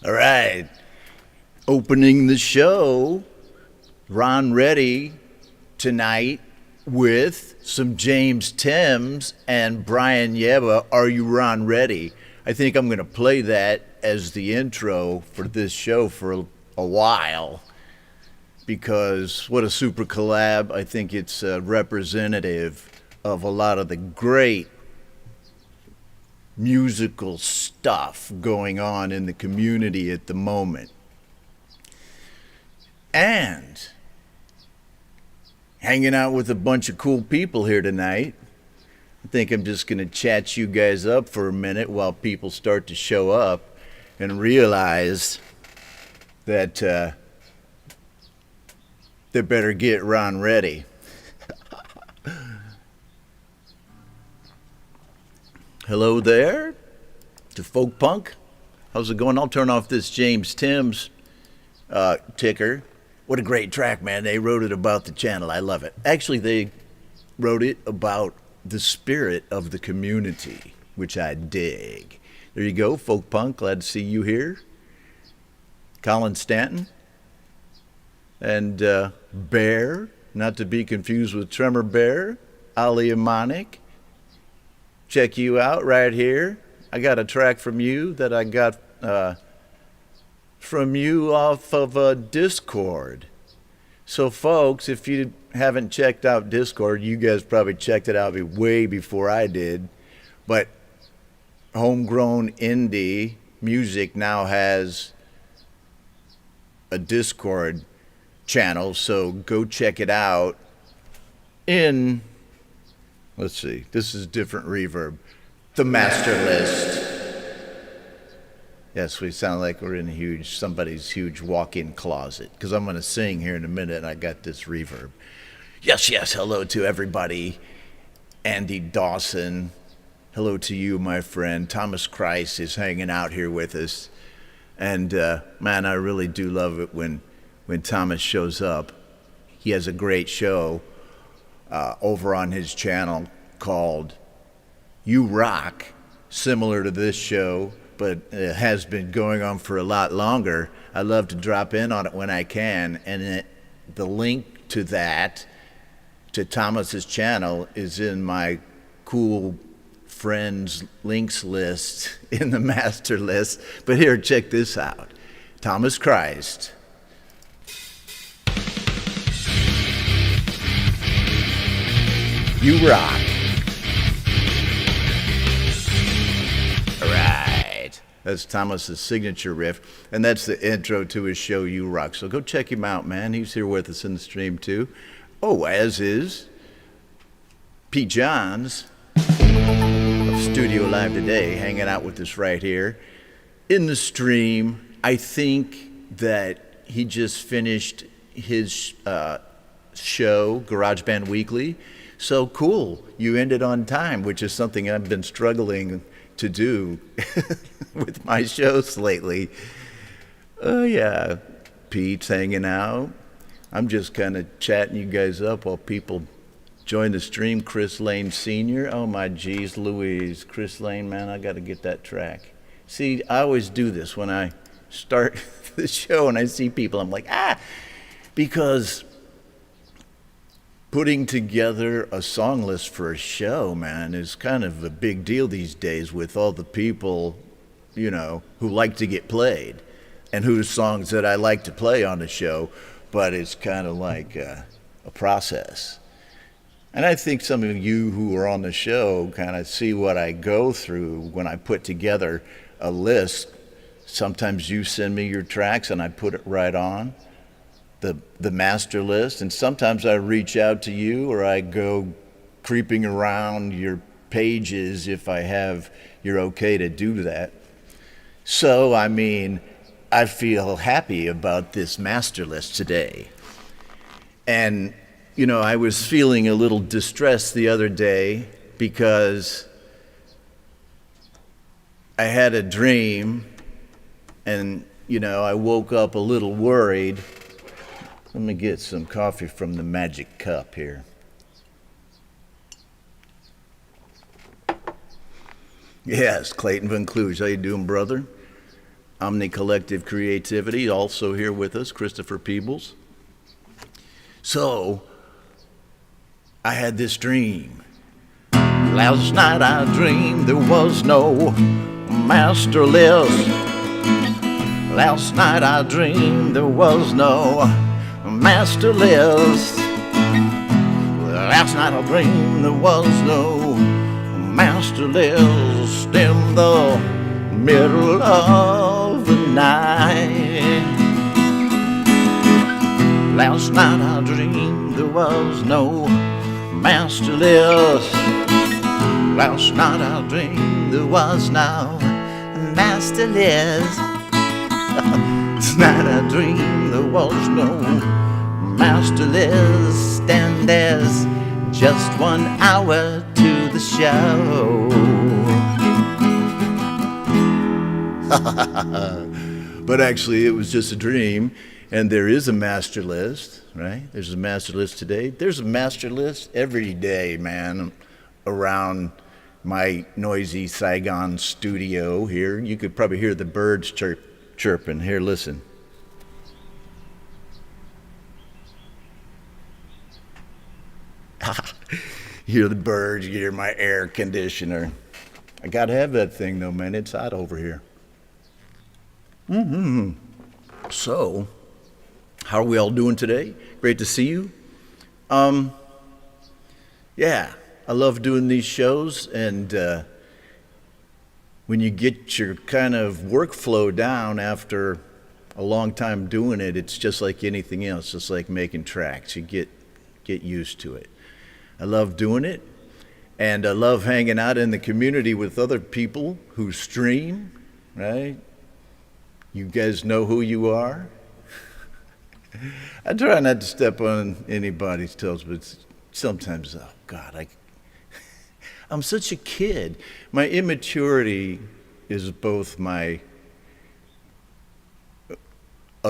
All right. Opening the show, Ron Reddy tonight with some James Timms and Brian Yeba. Are you Ron Reddy? I think I'm going to play that as the intro for this show for a while because what a super collab. I think it's representative of a lot of the great musical stuff going on in the community at the moment. And hanging out with a bunch of cool people here tonight. I think I'm just going to chat you guys up for a minute while people start to show up and realize that they better get Ron ready. Hello there to Folk Punk. How's it going? I'll turn off this James Timms ticker. What a great track, man. They wrote it about the channel. I love it. Actually, they wrote it about the spirit of the community, which I dig. There you go, Folk Punk. Glad to see you here. Colin Stanton and Bear, not to be confused with Tremor Bear, Ali Amonic. Check you out right here. I got a track from you that I got from you off of Discord. So folks, if you haven't checked out Discord, you guys probably checked it out way before I did, but Homegrown Indie Music now has a Discord channel, so go check it out in, let's see, this is different reverb, the master list. Yes, we sound like we're in somebody's huge walk-in closet, because I'm going to sing here in a minute, and I got this reverb. Yes, hello to everybody. Andy Dawson, hello to you, my friend. Thomas Christ is hanging out here with us. And, man, I really do love it when Thomas shows up. He has a great show over on his channel called You Rock, similar to this show, but it has been going on for a lot longer. I love to drop in on it when I can, and the link to that, to Thomas's channel, is in my cool friends links list in the master list. But here, check this out. Thomas Christ. You rock. All right. That's Thomas's signature riff, and that's the intro to his show, You Rock. So go check him out, man. He's here with us in the stream, too. Oh, as is Pete Johns of Studio Live Today, hanging out with us right here in the stream. I think that he just finished his show, GarageBand Weekly. So cool, you ended on time, which is something I've been struggling to do with my shows lately. Oh yeah, Pete's hanging out. I'm just kind of chatting you guys up while people join the stream. Chris Lane Sr. Oh my geez Louise. Chris Lane, man, I got to get that track. See, I always do this when I start the show and I see people. I'm like, because putting together a song list for a show, man, is kind of a big deal these days with all the people, you know, who like to get played and whose songs that I like to play on the show, but it's kind of like a process. And I think some of you who are on the show kind of see what I go through when I put together a list. Sometimes you send me your tracks and I put it right on the master list, and sometimes I reach out to you or I go creeping around your pages if I have your okay to do that. So, I mean, I feel happy about this master list today. And, you know, I was feeling a little distressed the other day because I had a dream and, you know, I woke up a little worried. Let me get some coffee from the magic cup here. Yes, Clayton Van Kluge. How you doing, brother? Omni Collective Creativity, also here with us, Christopher Peebles. So, I had this dream. Last night I dreamed there was no master list. Last night I dreamed there was no master list. Last night I dreamed there was no master list in the middle of the night. Last night I dreamed there was no master list. Last night I dreamed there was no master list. Last night I dreamed there was no master list, and there's just 1 hour to the show. But actually it was just a dream, and there is a master list, right? There's a master list today. There's a master list every day, man, around my noisy Saigon studio here. You could probably hear the birds chirping. Here, listen. You hear the birds, you hear my air conditioner. I gotta have that thing though, man. It's hot over here. So, how are we all doing today? Great to see you. Yeah, I love doing these shows, and when you get your kind of workflow down after a long time doing it, it's just like anything else, just like making tracks. You get used to it. I love doing it, and I love hanging out in the community with other people who stream, right? You guys know who you are. I try not to step on anybody's toes, but sometimes, oh God, I'm such a kid. My immaturity is both a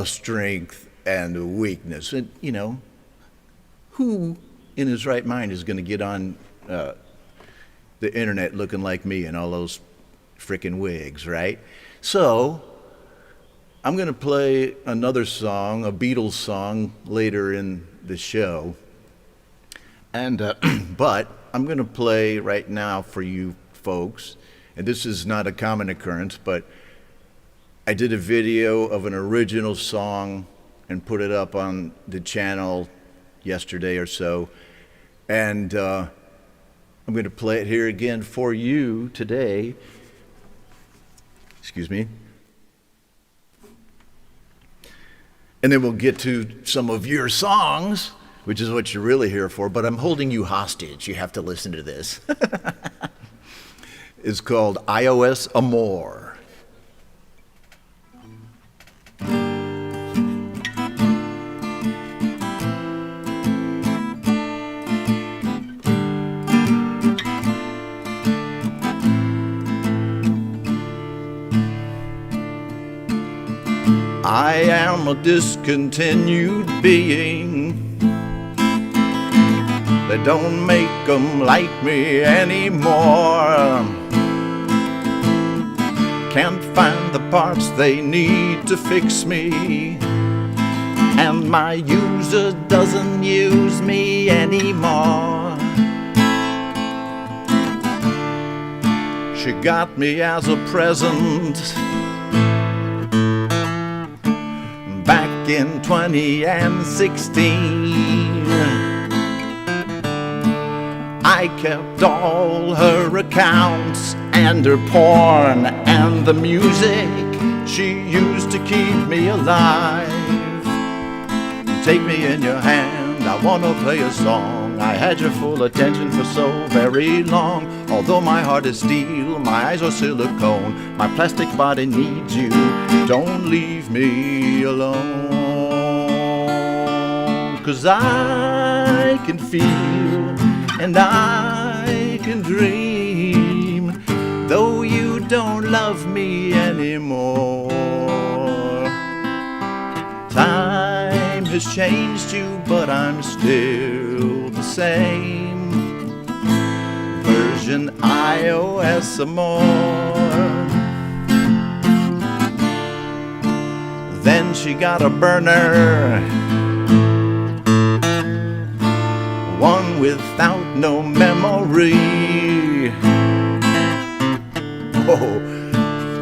strength and a weakness. And, you know, who in his right mind is going to get on the internet looking like me in all those frickin' wigs, right? So, I'm going to play another song, a Beatles song, later in the show. And but I'm going to play right now for you folks, and this is not a common occurrence, but I did a video of an original song and put it up on the channel yesterday or so, and I'm going to play it here again for you today. Excuse me. And then we'll get to some of your songs, which is what you're really here for, but I'm holding you hostage. You have to listen to this. It's called iOS Amore. I am a discontinued being. They don't make 'em like me anymore. Can't find the parts they need to fix me, and my user doesn't use me anymore. She got me as a present back in 2016. I kept all her accounts and her porn and the music she used to keep me alive. Take me in your hand, I wanna play a song. I had your full attention for so very long. Although my heart is steel, my eyes are silicone, my plastic body needs you. Don't leave me alone. 'Cause I can feel and I can dream, though you don't love me anymore. Time has changed you, but I'm still the same. Version iOS Amore. Then she got a burner, one without no memory. Oh,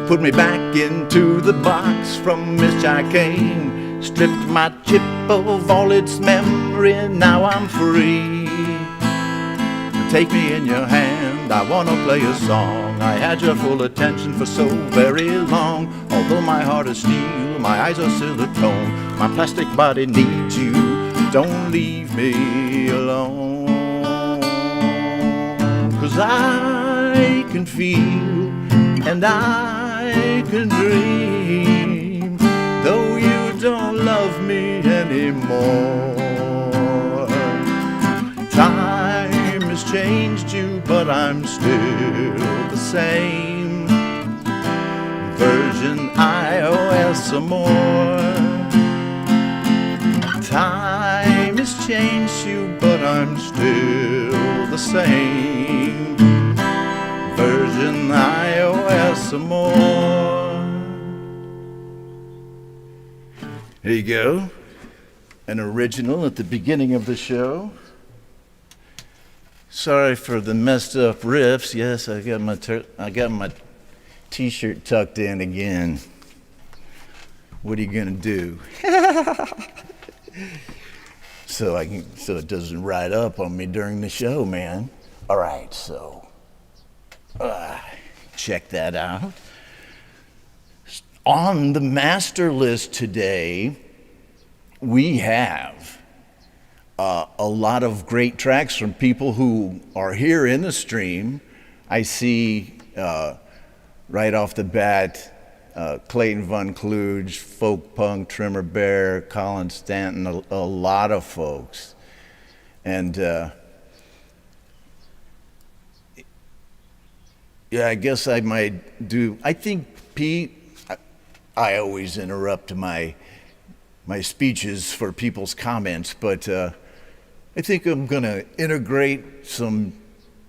put me back into the box from which I came, stripped my chip of all its memory, and now I'm free. Take me in your hand, I wanna play a song. I had your full attention for so very long. Although my heart is steel, my eyes are silicone, my plastic body needs you. Don't leave me alone. 'Cause I can feel and I can dream, though you don't love me anymore. Time has changed you, but I'm still the same. Version iOS Amore. Time has changed you, but I'm still the same. Version iOS Amore. Here you go. An original at the beginning of the show. Sorry for the messed up riffs. Yes, I got my t-shirt tucked in again. What are you gonna do? So it doesn't ride up on me during the show, man. All right, so check that out. On the master list today, we have a lot of great tracks from people who are here in the stream. I see right off the bat Clayton Von Kluge, Folk Punk, Trimmer Bear, Colin Stanton, a lot of folks. And yeah, I guess I might do, I think Pete, I always interrupt my speeches for people's comments, but I think I'm gonna integrate some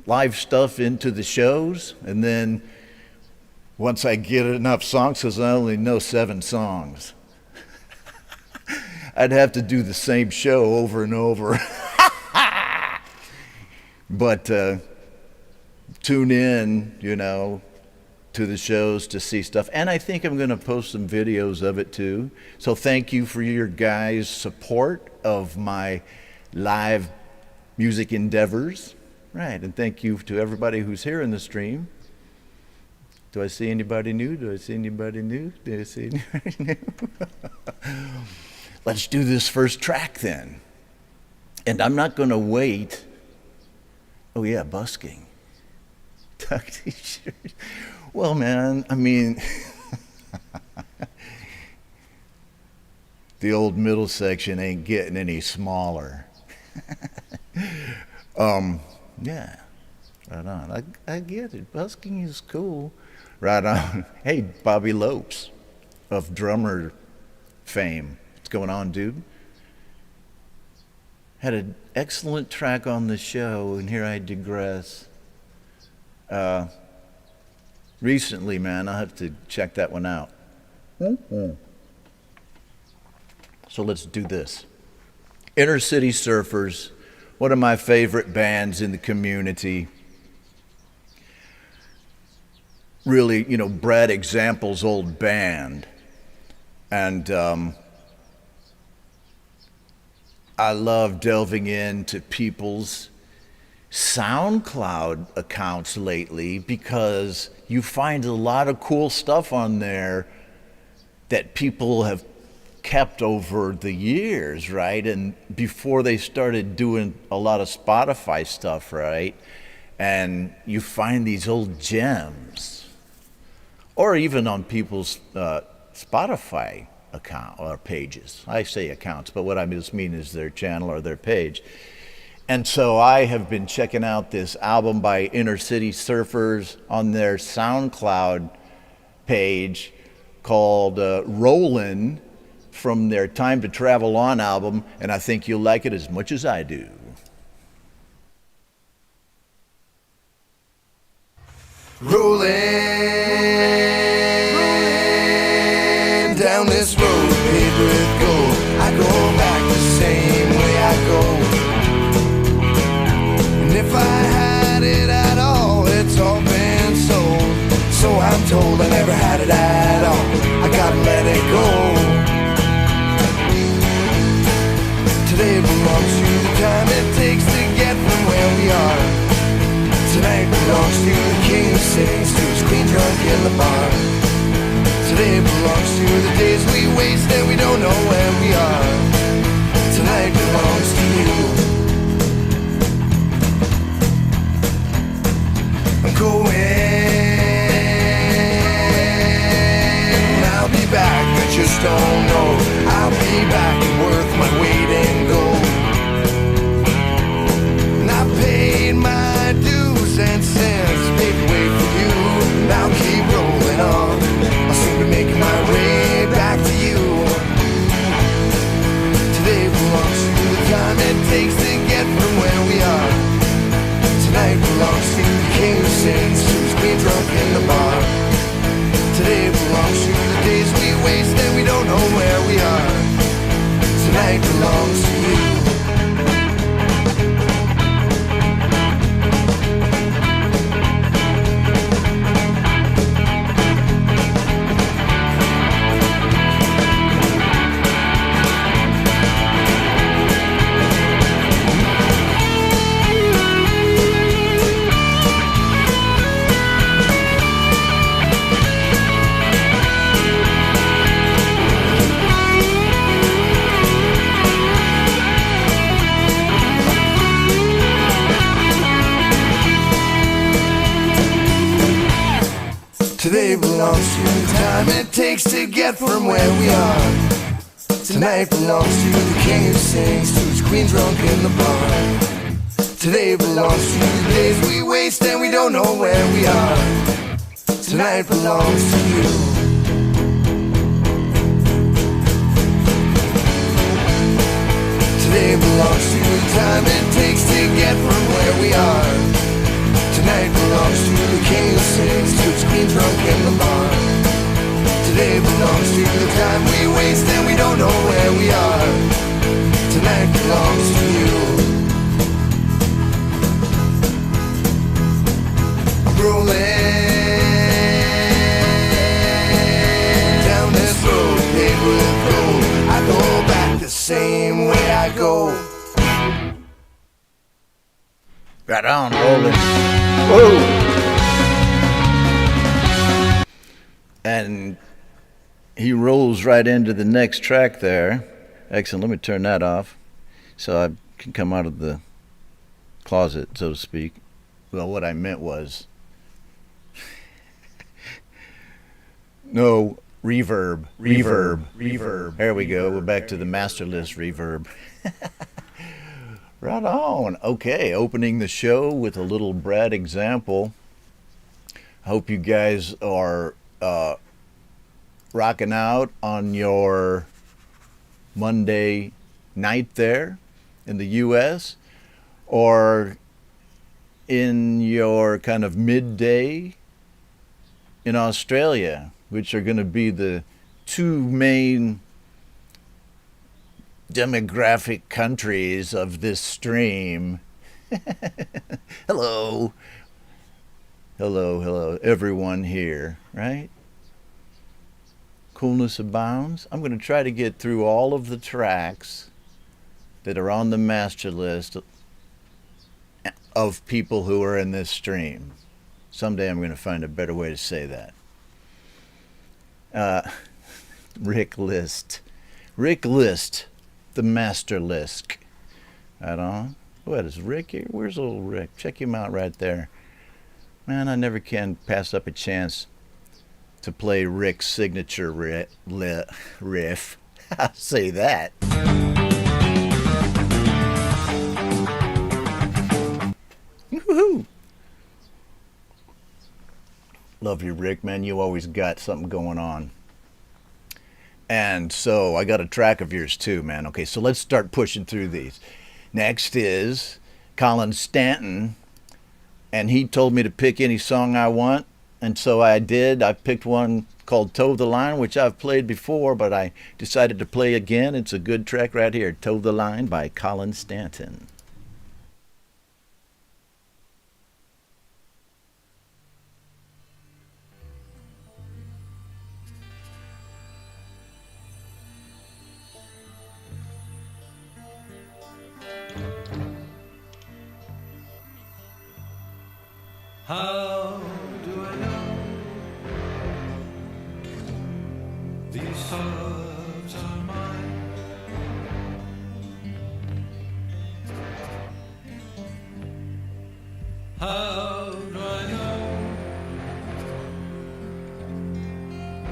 live stuff into the shows, and then once I get enough songs, because I only know 7 songs, I'd have to do the same show over and over. But tune in, to the shows to see stuff. And I think I'm going to post some videos of it too. So thank you for your guys' support of my live music endeavors. Right, and thank you to everybody who's here in the stream. Do I see anybody new? Do I see anybody new? Do I see anybody new? Let's do this first track then. And I'm not going to wait. Oh yeah, busking. Tuck t-shirt. Well, man, I mean, the old middle section ain't getting any smaller. Yeah, right on. I get it. Busking is cool. Right on. Hey, Bobby Lopes of Drummer fame. What's going on, dude? Had an excellent track on the show, and here I digress. Recently, man, I'll have to check that one out. So let's do this. Inner City Surfers, one of my favorite bands in the community. Really, Brad Example's old band. And I love delving into people's SoundCloud accounts lately because you find a lot of cool stuff on there that people have kept over the years, right? And before they started doing a lot of Spotify stuff, right? And you find these old gems. Or even on people's Spotify account or pages. I say accounts, but what I just mean is their channel or their page. And so I have been checking out this album by Inner City Surfers on their SoundCloud page called Rollin' from their Time to Travel On album, and I think you'll like it as much as I do. Rolling down this road paved with gold, I go back the same way I go. And if I had it at all, it's all been sold. So I'm told I never had it at all, I gotta let it go. Today belongs to the time it takes to get from where we are. Tonight belongs to the king who sings to his queen drunk in the bar. Today belongs to the days we waste and we don't know where we are. Tonight belongs to you. I'm going, I'll be back, I just don't know. I'll be back and worth my weight in gold. And I paid my dues and sins, paved the way for you. And I'll keep rolling on, I'll soon be making my way back to you. Today belongs to the time it takes to get from where we are. Tonight belongs to the king who sings to his queen drunk in the bar. Today belongs to the days we waste and we don't know where we are. Tonight belongs to you. Today belongs to the time it takes to get from where we are. Tonight belongs to the king who sings to his queen drunk in the bar. Today belongs to the days we waste and we don't know where we are. Tonight belongs to you. Today belongs to the time it takes to get from where we are. Tonight belongs to the king who sings to his queen drunk in the bar. Today belongs to the time we waste and we don't know where we are. Tonight belongs to you. I'm rolling down this road paved with gold. I go back the same way I go. Right on, rolling. Whoa! And he rolls right into the next track there. Excellent. Let me turn that off so I can come out of the closet, so to speak. Well, what I meant was no reverb. There we go. We're back to the masterless reverb. Right on. Okay, opening the show with a little Brad Example. I hope you guys are rocking out on your Monday night there in the U.S., or in your kind of midday in Australia, which are going to be the two main demographic countries of this stream. Hello. Hello, everyone here, right? Coolness abounds. I'm going to try to get through all of the tracks that are on the master list of people who are in this stream. Someday I'm going to find a better way to say that. Rick List, the master list. I don't know. What is Rick here? Where's old Rick? Check him out right there. Man, I never can pass up a chance to play Rick's signature riff. I'll say that. Woohoo! Love you, Rick, man. You always got something going on. And so I got a track of yours too, man. Okay, so let's start pushing through these. Next is Colin Stanton, and he told me to pick any song I want, and so I did. I picked one called Toe the Line, which I've played before, but I decided to play again. It's a good track right here, Toe the Line by Colin Stanton. How do I know these thoughts are mine? How do I know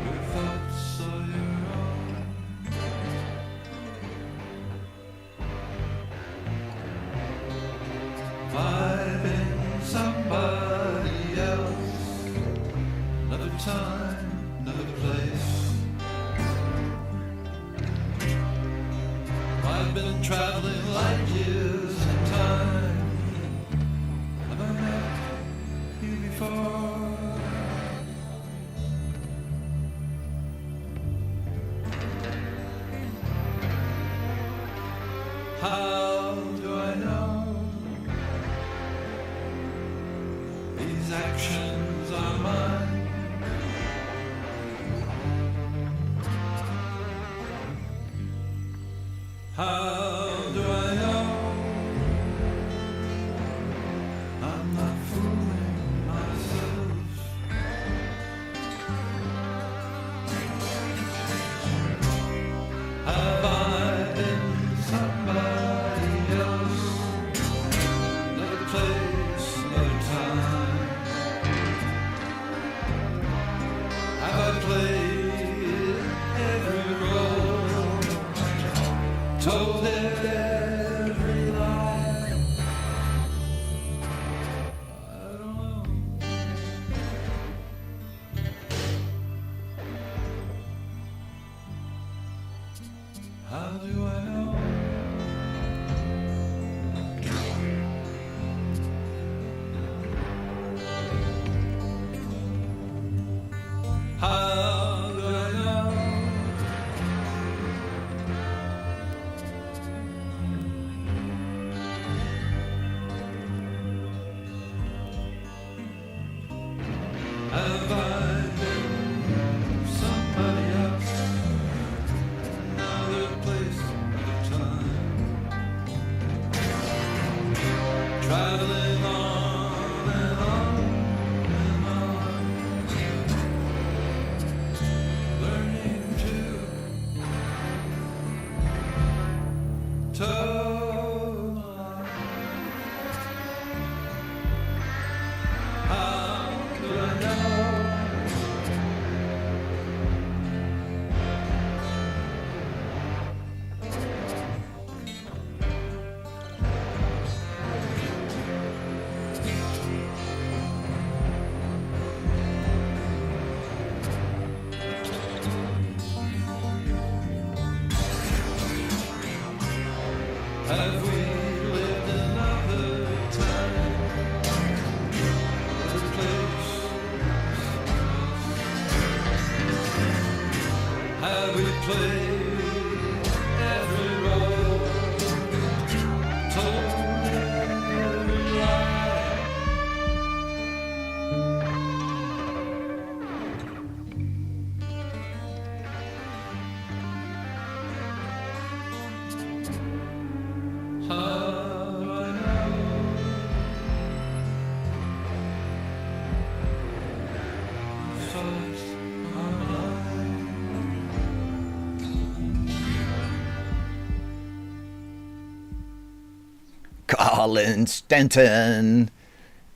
your thoughts are your own? I've been somebody else, another time, another place. I've been traveling light years in time. Have I met you before? How do I know these actions are mine? How do I know I'm not fooling myself? Have I been somebody else? Another place, another time. Have I played every role? Told every lie? I don't know. How do I know? How do I know Have we lived another time, another place? Have we played every role, told every lie? How do I know? First, my mind. Colin Stanton.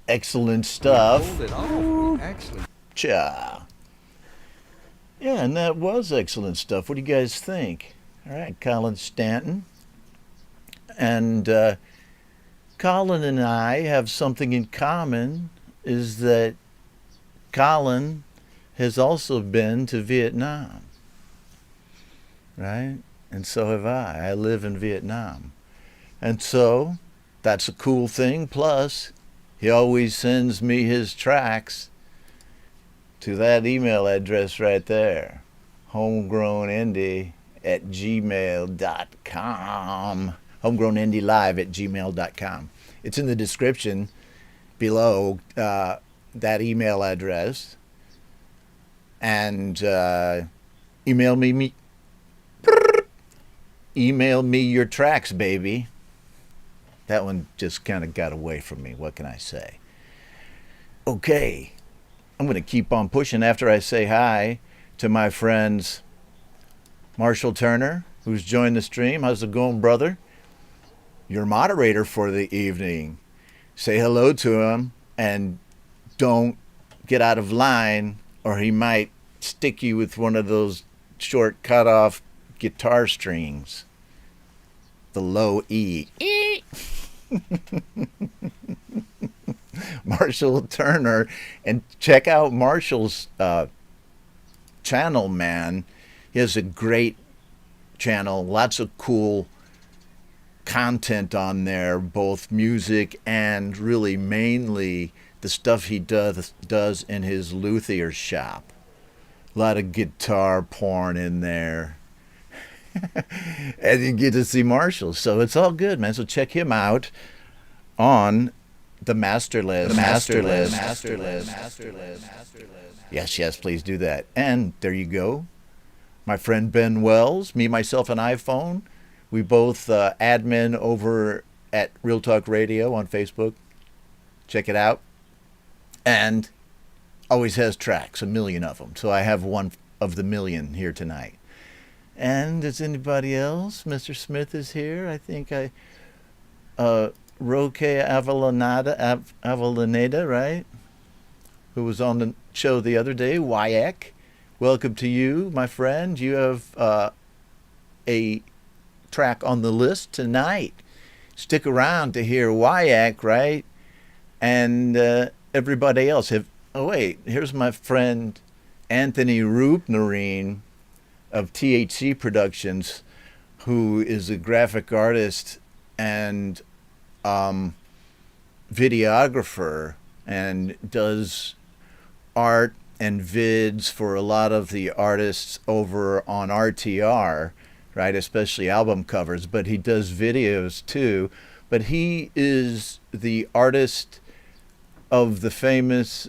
Excellent stuff. Pulled it off. Actually, Cha. Yeah, and that was excellent stuff. What do you guys think? All right, Colin Stanton. And Colin and I have something in common, is that Colin has also been to Vietnam, right? And so have I. I live in Vietnam. And so that's a cool thing. Plus, he always sends me his tracks to that email address right there, homegrownindie@gmail.com. homegrownindie@gmail.com. It's in the description below, that email address. And email me your tracks, baby. That one just kind of got away from me. What can I say? Okay. I'm going to keep on pushing after I say hi to my friends Marshall Turner, who's joined the stream. How's it going, brother? Your moderator for the evening. Say hello to him and don't get out of line, or he might stick you with one of those short cut-off guitar strings. The low E. Marshall Turner. And check out Marshall's channel, man. He has a great channel, lots of cool content on there, both music and really mainly the stuff he does in his luthier shop. A lot of guitar porn in there. And you get to see Marshall. So it's all good, man. So check him out on the master list. Yes, please do that. And there you go. My friend Ben Wells, me, myself, and iPhone. We both admin over at Real Talk Radio on Facebook. Check it out. And always has tracks, 1 million of them. So I have one of the 1,000,000 here tonight. And is anybody else? Mr. Smith is here. I think Roque Avellaneda, right? Who was on the show the other day, Wyek. Welcome to you, my friend. You have a track on the list tonight. Stick around to hear Wyek, right? And everybody else. Here's my friend Anthony Roopnarine of THC Productions, who is a graphic artist and videographer and does art and vids for a lot of the artists over on RTR, right? Especially album covers, but he does videos too. But he is the artist of the famous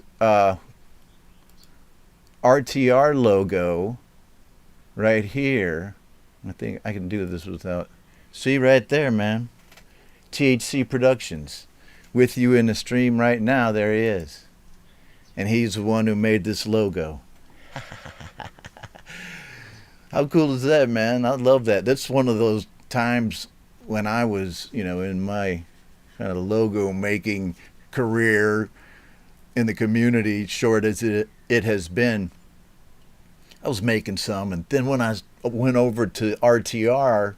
RTR logo right here. I think I can do this without. See right there, man. THC Productions. With you in the stream right now, there he is. And he's the one who made this logo. How cool is that, man? I love that. That's one of those times when I was, in my kind of logo making career in the community, short as it has been. I was making some, and then when I went over to RTR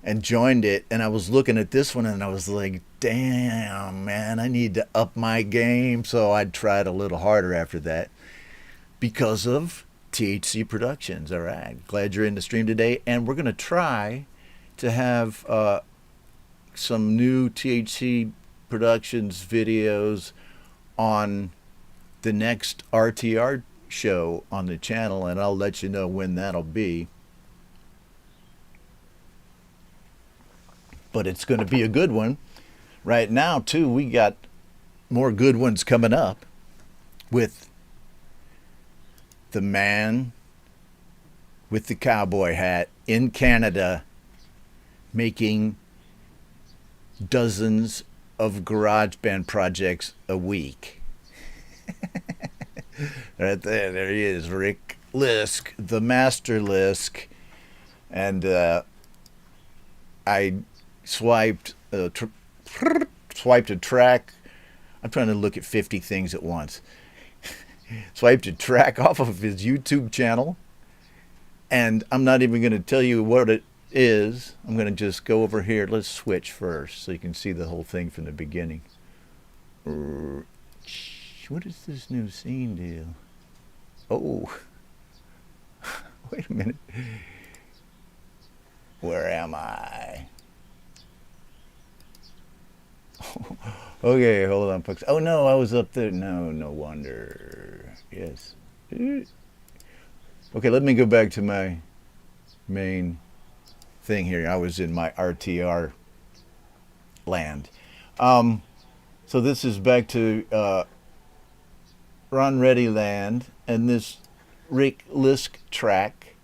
and joined it, and I was looking at this one, and I was like, damn, man, I need to up my game. So I tried a little harder after that because of THC Productions. All right, glad you're in the stream today, and we're going to try to have some new THC Productions videos on the next RTR show on the channel, and I'll let you know when that'll be. But it's going to be a good one. Right now, too, we got more good ones coming up with the man with the cowboy hat in Canada making dozens of garage band projects a week. Right there he is, Rick Lisk, the master Lisk. And I swiped a track. I'm trying to look at 50 things at once. Swiped a track off of his YouTube channel, and I'm not even going to tell you what it is. I'm going to just go over here. Let's switch first so you can see the whole thing from the beginning. What is this new scene deal? Oh, wait a minute. Where am I? Okay, hold on, folks. Oh no, I was up there. No wonder. Yes. Okay, let me go back to my main thing here. I was in my RTR land. So this is back to Ron Reddy land, and this Rick Lisk track.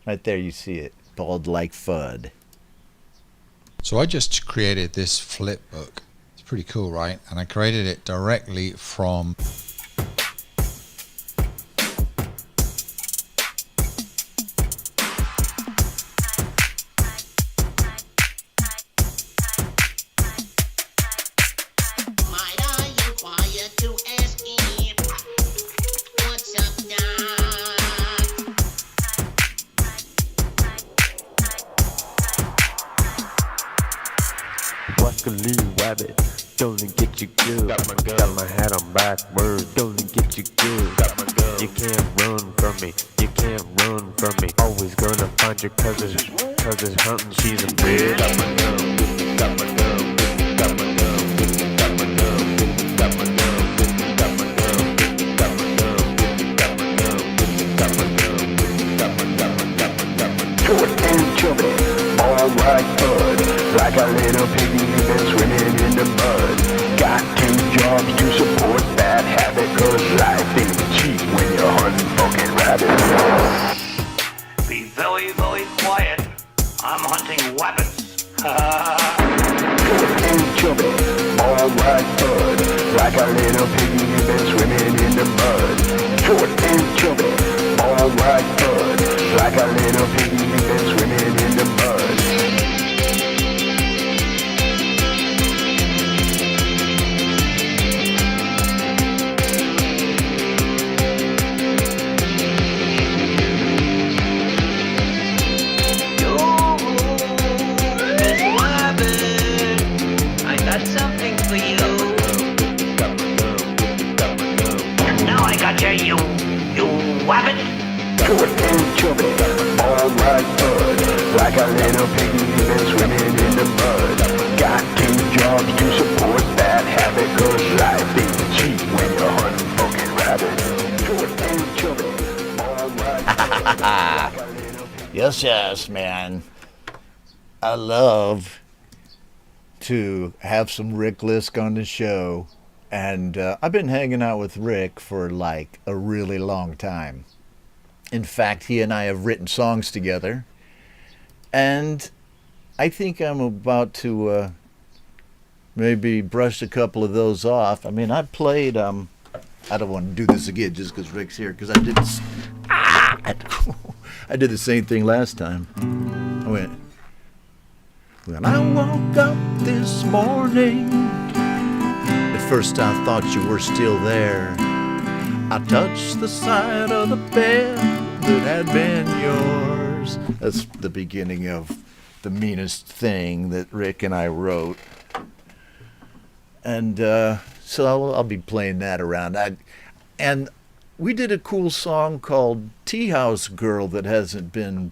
Right there, you see it. Bald like Fudd. So I just created this flip book. It's pretty cool, right? And I created it directly from Might I inquire to ask him what's up now? Luckily, rabbit, don't get you good. Got my hat on backward, don't get you good. You can't run from me, you can't run from me. Always gonna find your cousin, cousin hunting, she's a bitch. Got my gun, got my gun, got my gun, got my gun, got my gun, got my gun, got my gun, got my gun, got my gun. Short and chubby, all right bud. Like a little piggy that's swimming in the mud. Got 2 jobs to support that habit, 'cause life ain't cheap when you're hunting fucking rabbits. Be very, very quiet. I'm hunting rabbits. Short and chubby, all right bud. Like a little piggy that's swimming in the mud. Short and chubby, all right bud. Like a little piggy that's swimming in the mud. Miss Rabbit, I got something for you. Now I got you rabbit. Short and chubby, all right bud. Like a little piggy that's swimming in the mud. Got 2 jobs to support that habit, 'cause life ain't cheap when you're hunting fucking rabbits. Short and chubby, all right bud. Yes, man. I love to have some Rick Lisk on the show. And I've been hanging out with Rick for like a really long time. In fact, he and I have written songs together. And I think I'm about to maybe brush a couple of those off. I mean, I played, I don't want to do this again just because Rick's here, because I did this. I did the same thing last time. I went, when I woke up this morning, at first I thought you were still there. I touched the side of the bed that had been yours. That's the beginning of The Meanest Thing that Rick and I wrote. And so I'll be playing that around. And we did a cool song called Tea House Girl that hasn't been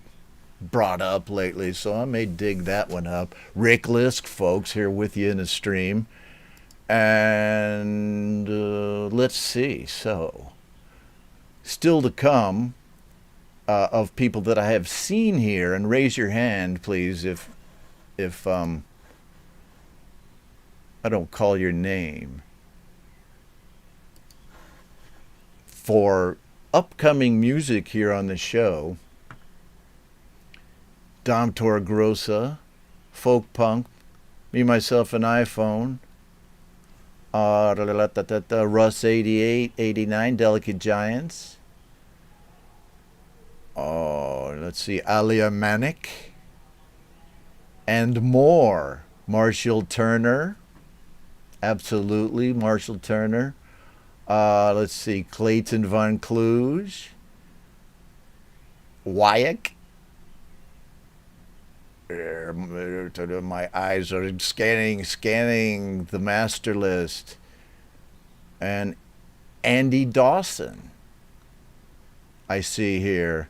brought up lately, so I may dig that one up. Rick Lisk, folks, here with you in the stream. And let's see. So, still to come of people that I have seen here, and raise your hand, please, if I don't call your name. For upcoming music here on the show, Dom Torregrossa, folk punk, me, myself, and iPhone, Russ 88, 89, Delicate Giants. Let's see, Alia Manic, and more. Marshall Turner, absolutely, Marshall Turner. Let's see, Clayton Von Kluge, Wyack. My eyes are scanning the master list. And Andy Dawson, I see here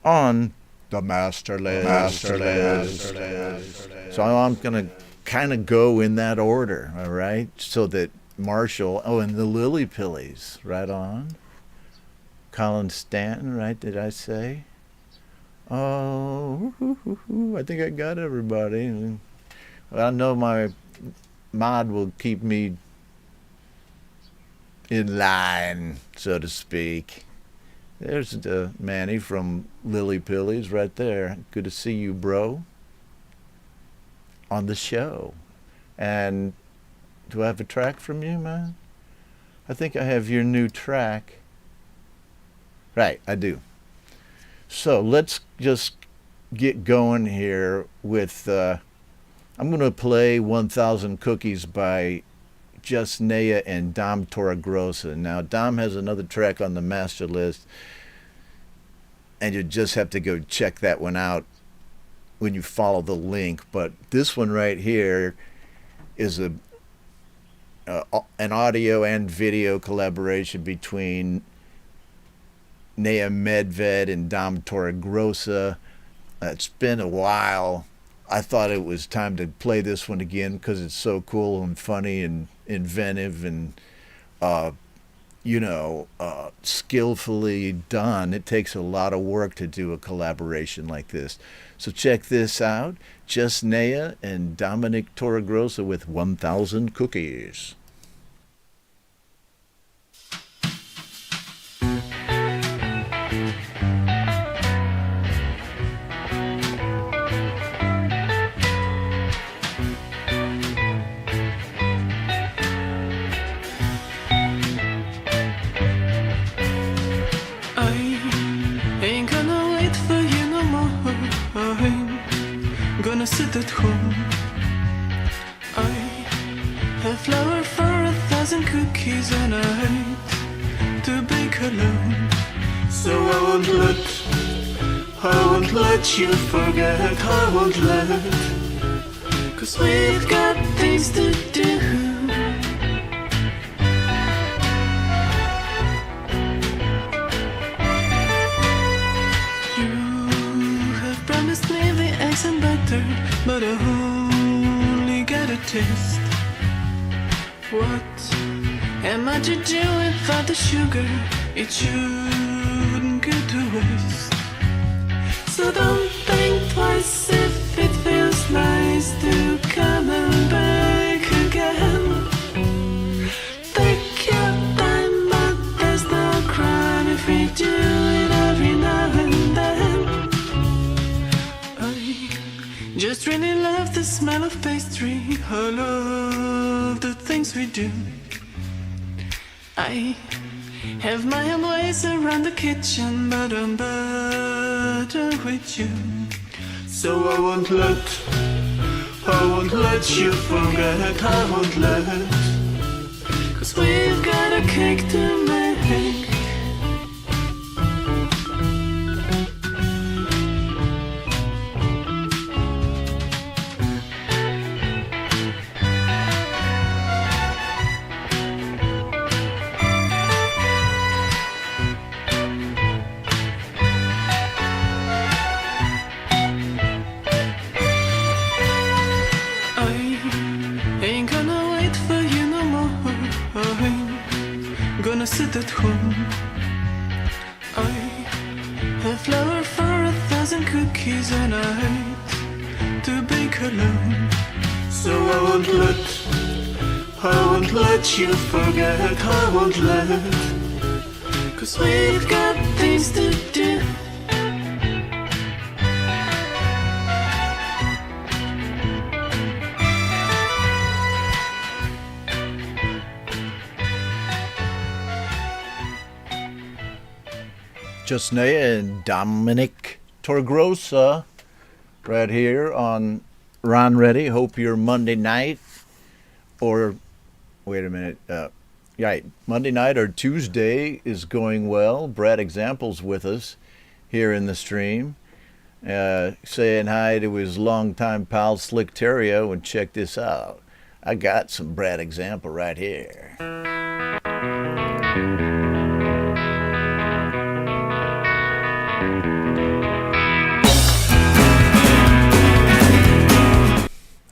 on the master list. So I'm going to kind of go in that order, all right? So that Marshall, and the Lily Pillies, right on. Colin Stanton, right, did I say? Oh, I think I got everybody. Well, I know my mod will keep me in line, so to speak. There's the Manny from Lily Pillies right there. Good to see you, bro, on the show. And do I have a track from you, man? I think I have your new track. Right, I do. So let's just get going here with, I'm going to play 1,000 Cookies by Just Naya and Dom Torregrossa. Now, Dom has another track on the master list, and you just have to go check that one out when you follow the link. But this one right here is an audio and video collaboration between Naya Medved and Dom Torregrossa. It's been a while. I thought it was time to play this one again because it's so cool and funny and inventive and, skillfully done. It takes a lot of work to do a collaboration like this. So check this out. Just Naya and Dominic Torregrossa with 1,000 Cookies. Gonna sit at home. I have flour for 1,000 cookies and I hate to bake alone. So I won't let you forget. I won't let, 'cause we've got things to do. And butter, but I only get a taste. What am I to do without the sugar? It shouldn't go to waste. So don't think twice if it feels nice to come and back again. Take your time, but there's no crime if we do it every now and then. Just really love the smell of pastry. I love the things we do. I have my own ways around the kitchen, but I'm better with you. So I won't let you forget. I won't let, 'cause we've got a cake to make. food at home. I have flour for 1,000 cookies and I hate to bake alone. So I won't let you forget, I won't let, 'cause we've got things to do. Justnea and Dominic Torgrosa right here on Ron Ready. Hope your Monday night or, wait a minute, right, Monday night or Tuesday is going well. Brad Example's with us here in the stream, saying hi to his longtime pal Slick Terrio, and check this out. I got some Brad Example right here.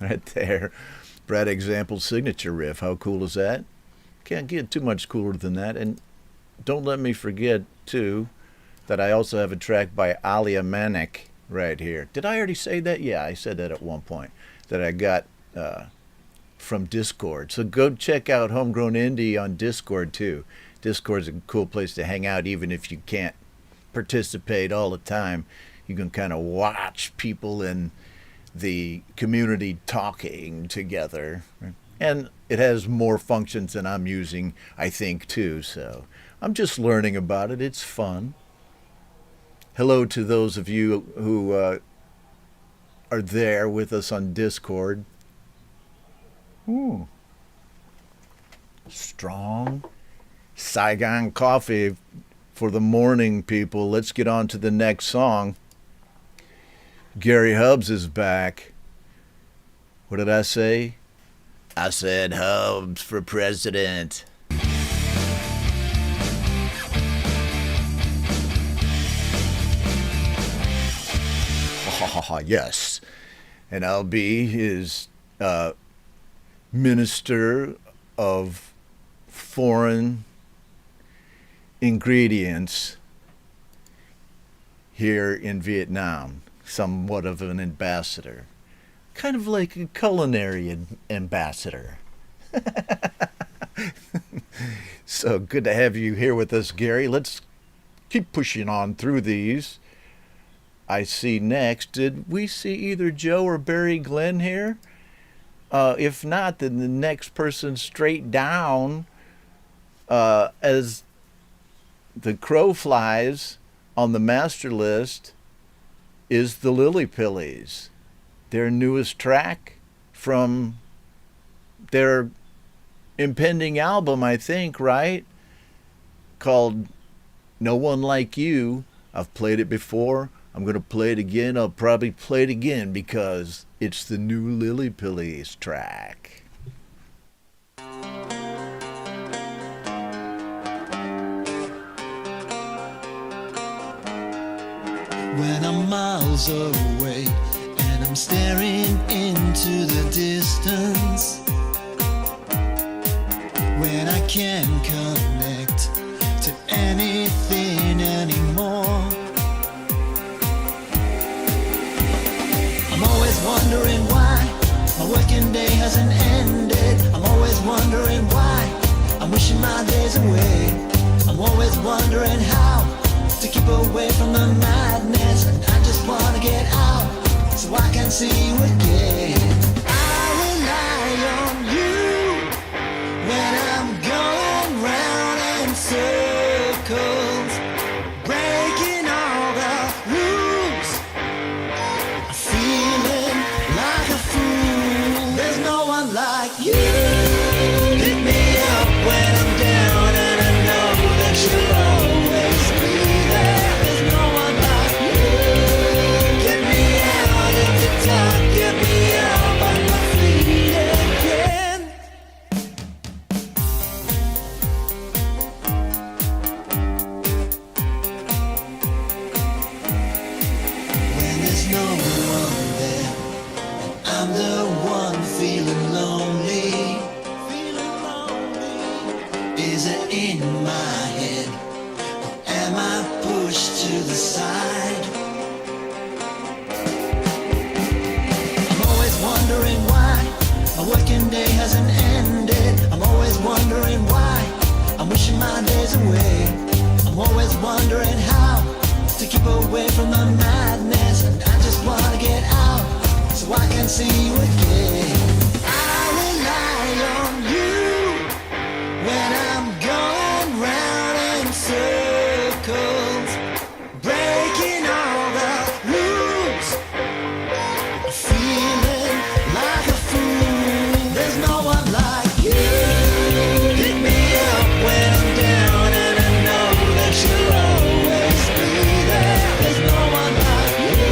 Right there, Brad Example's signature riff. How cool is that? Can't get too much cooler than that. And don't let me forget, too, that I also have a track by Alia Manik right here. Did I already say that? Yeah, I said that at one point, that I got from Discord. So go check out Homegrown Indie on Discord, too. Discord's a cool place to hang out, even if you can't participate all the time. You can kind of watch people in the community talking together, and it has more functions than I'm using, I think, too. So I'm just learning about it. It's fun. Hello to those of you who are there with us on Discord. Ooh. Strong Saigon coffee for the morning, people. Let's get on to the next song. Gary Hubbs is back. What did I say? I said Hubbs for president. Yes. And I'll be his Minister of Foreign Ingredients here in Vietnam. Somewhat of an ambassador. Kind of like a culinary ambassador. So good to have you here with us, Gary. Let's keep pushing on through these. I see next, did we see either Joe or Barry Glenn here? If not, then the next person straight down, as the crow flies on the master list, is the Lily Pillies, their newest track from their impending album, I think, right? Called No One Like You. I've played it before. I'm going to play it again. I'll probably play it again because it's the new Lily Pillies track. When I'm miles away and I'm staring into the distance, when I can't connect to anything anymore, I'm always wondering why my working day hasn't ended. I'm always wondering why I'm wishing my days away. I'm always wondering how to keep away from the madness, and I just wanna get out so I can see you again. I rely on you when I'm going round in circles, breaking all the rules, feeling like a fool. There's no one like you. Pick me up when I'm down, and I know that you'll always be. Get me up on my feet again. When there's no one there, I'm the one feeling lonely. Is it in my see you again. I rely on you when I'm going round in circles, breaking all the rules, feeling like a fool. There's no one like you. Pick me up when I'm down, and I know that you'll always be there. There's no one like you.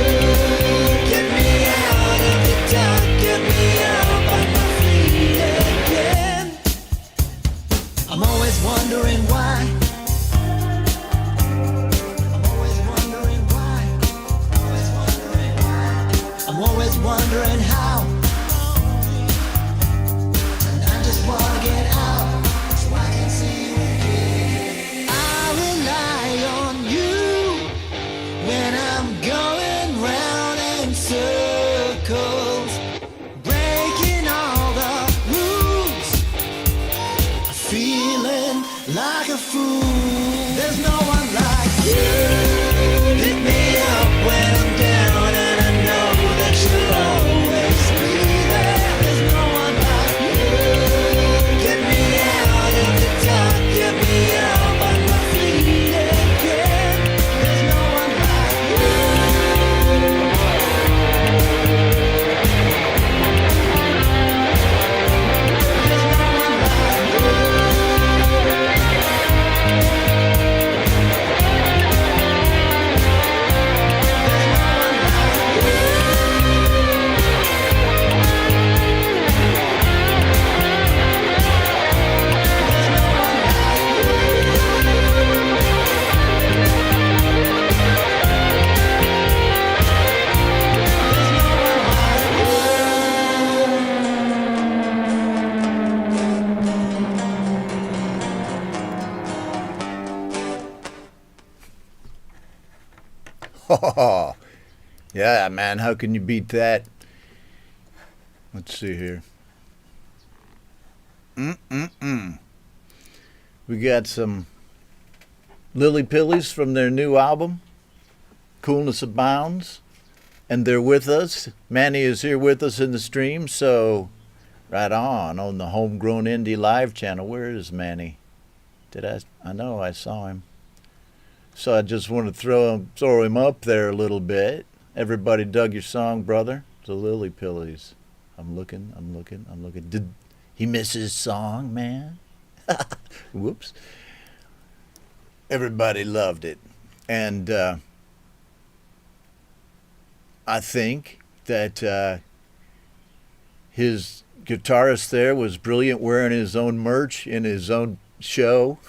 Get me out of the dark, get me up on my feet again. I'm always wondering why. I'm always wondering why. Always wondering why. I'm always wondering how. And I just wanna get out so I can see you again. I rely on you when I'm going round in circles, breaking all the rules, feeling like a fool. There's no one like you. Pick me up when I'm down, and I know that you'll always be there. There's no one like you. Get me out of the dark, get me up on my feet again. There's no one like you. There's no one like you. Oh, yeah, man. How can you beat that? Let's see here. We got some Lily Pillies from their new album, Coolness Abounds, and they're with us. Manny is here with us in the stream, so right on the Homegrown Indie Live channel. Where is Manny? I know I saw him. So I just want to throw him up there a little bit. Everybody dug your song, brother? The Lily Pillies. I'm looking. Did he miss his song, man? Whoops. Everybody loved it. And I think that his guitarist there was brilliant, wearing his own merch in his own show,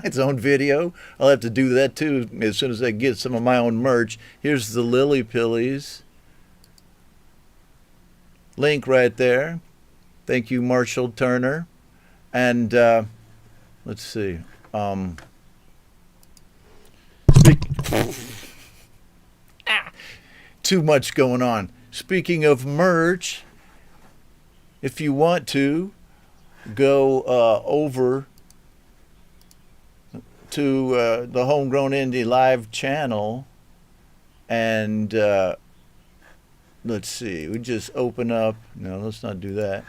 its own video. I'll have to do that too as soon as I get some of my own merch. Here's the Lily Pillies. Link right there. Thank you, Marshall Turner. And let's see. Too much going on. Speaking of merch, if you want to, go over to the Homegrown Indie Live channel, and let's see, we just open up. No, let's not do that.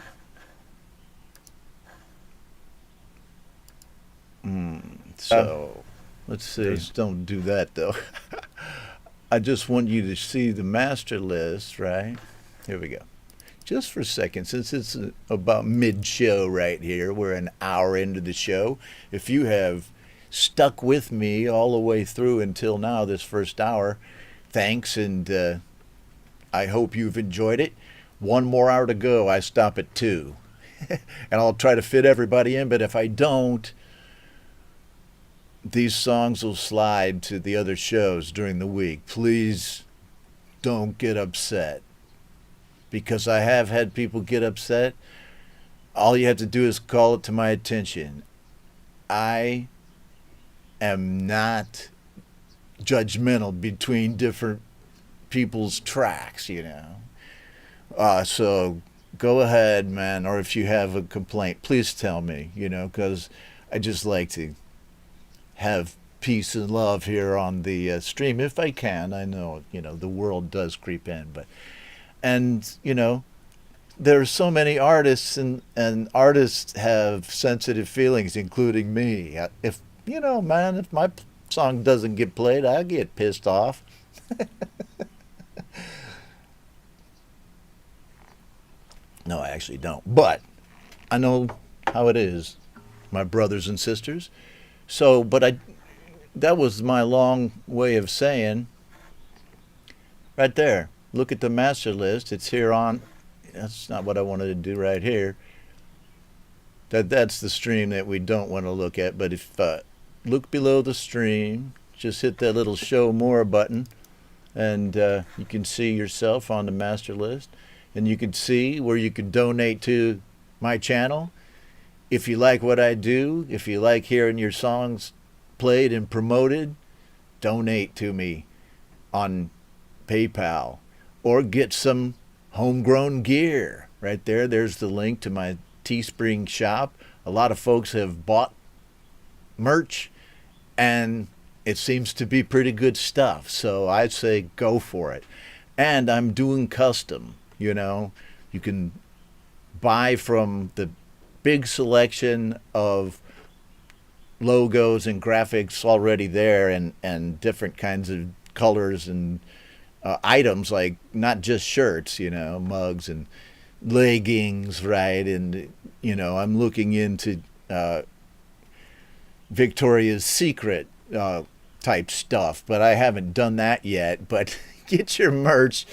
So let's see. Just don't do that though. I just want you to see the master list, right? Here we go. Just for a second, since it's about mid-show right here, we're an hour into the show. If you have stuck with me all the way through until now, this first hour, thanks, and I hope you've enjoyed it. One more hour to go. I stop at 2. And I'll try to fit everybody in, but if I don't, these songs will slide to the other shows during the week. Please don't get upset, because I have had people get upset. All you have to do is call it to my attention. I am not judgmental between different people's tracks, you know. So go ahead, man, or if you have a complaint, please tell me, you know, because I just like to have peace and love here on the stream if I can. I know, you know, the world does creep in, but, and, you know, there's so many artists, and artists have sensitive feelings, including me. If you know, man, if my song doesn't get played, I get pissed off. No, I actually don't. But I know how it is, my brothers and sisters. So, that was my long way of saying, right there, look at the master list. It's here on, that's not what I wanted to do right here. That's the stream that we don't want to look at. But if, look below the stream, just hit that little show more button, and you can see yourself on the master list. And you can see where you can donate to my channel. If you like what I do, if you like hearing your songs played and promoted, donate to me on PayPal. Or get some homegrown gear. Right there, there's the link to my Teespring shop. A lot of folks have bought merch, and it seems to be pretty good stuff. So I'd say go for it. And I'm doing custom. You know, you can buy from the big selection of logos and graphics already there, and different kinds of colors and items, like not just shirts, you know, mugs and leggings, right? And, you know, I'm looking into Victoria's Secret type stuff, but I haven't done that yet. But get your merch.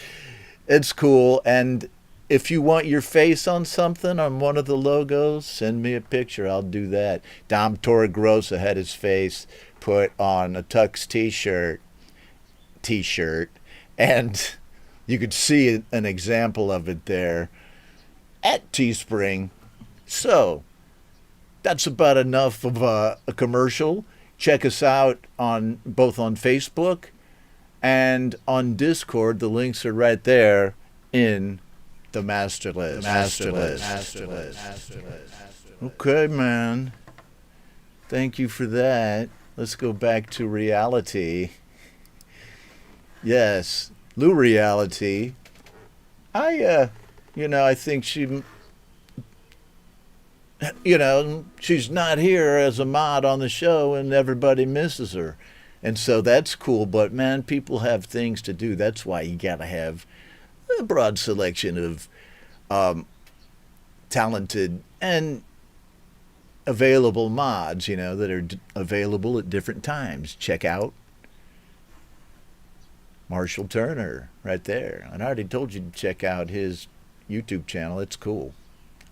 It's cool. And if you want your face on something, on one of the logos, send me a picture. I'll do that. Dom Torregrossa had his face put on a Tux t-shirt, and you could see an example of it there at Teespring. So that's about enough of a commercial. Check us out on both on Facebook and on Discord. The links are right there in the master list. Okay, man. Thank you for that. Let's go back to reality. Yes, Lou Reality. I think she, she's not here as a mod on the show, and everybody misses her. And so that's cool, but man, people have things to do. That's why you gotta have a broad selection of talented and available mods, that are available at different times. Check out Marshall Turner right there. And I already told you to check out his YouTube channel. It's cool.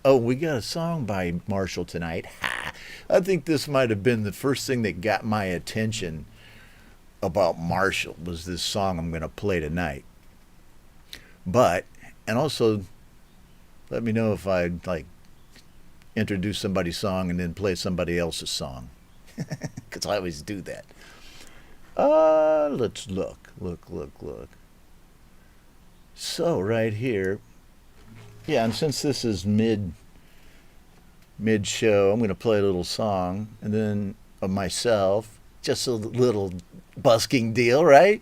Oh, we got a song by Marshall tonight. Ha! I think this might have been the first thing that got my attention about Marshall, was this song I'm going to play tonight. And also, let me know if I introduce somebody's song and then play somebody else's song, because I always do that. Let's look. So right here, yeah, and since this is mid show, I'm going to play a little song, and then of myself, just a little busking deal, right?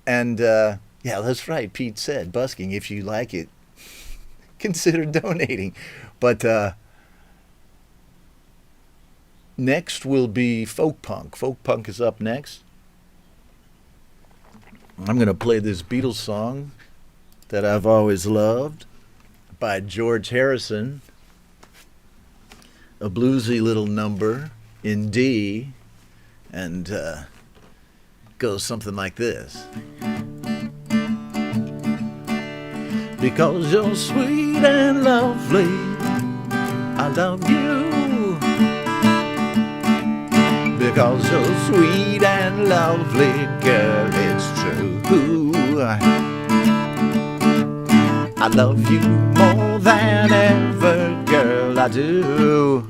And yeah, that's right. Pete said busking. If you like it, consider donating. But next will be folk punk. Folk punk is up next. I'm going to play this Beatles song that I've always loved by George Harrison, a bluesy little number in D, and goes something like this. Because you're sweet and lovely, I love you. Because you're sweet and lovely, girl, it's true. I love you more than ever, girl, I do.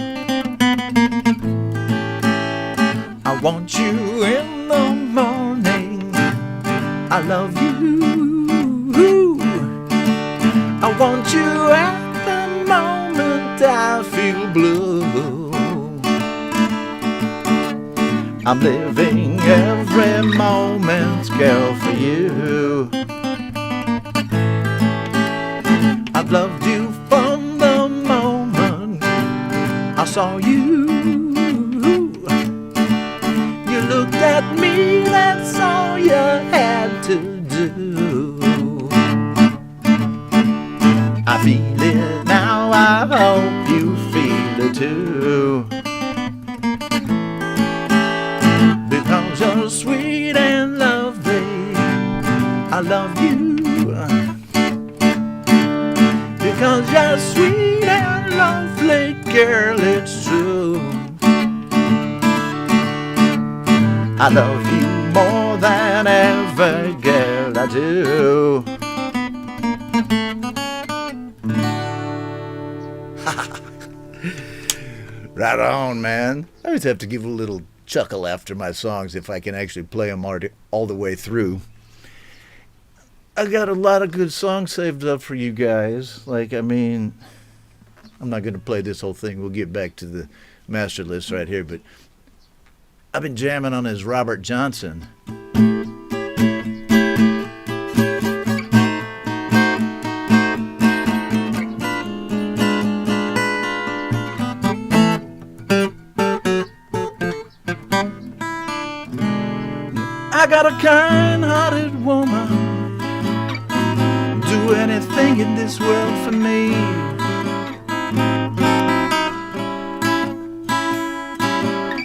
I want you in the morning, I love you. I want you at the moment I feel blue. I'm living every moment, girl, for you. I I've loved you from the moment I saw you. You looked at me, that's all you had to do. I feel it now, I hope you feel it too. Because you're sweet and lovely, I love you. Because you're sweet and lovely, girl, it's true. I love you more than ever, girl, I do. Right on, man. I always have to give a little chuckle after my songs if I can actually play them all the way through. I got a lot of good songs saved up for you guys. I'm not going to play this whole thing. We'll get back to the master list right here, but I've been jamming on his Robert Johnson. I got a kind-hearted woman, do anything in this world for me.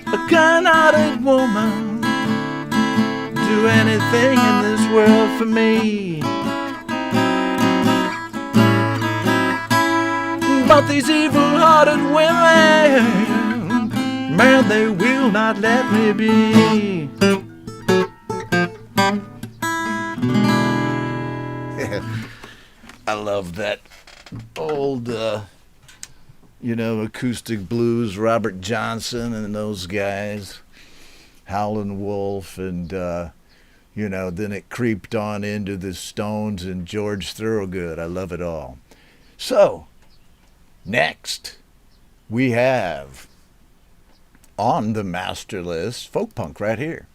A kind-hearted woman, do anything in this world for me. But these evil-hearted women, man, they will not let me be. I love that old, acoustic blues, Robert Johnson and those guys, Howlin' Wolf, and, then it creeped on into the Stones and George Thorogood. I love it all. So, next, we have on the master list, folk punk right here,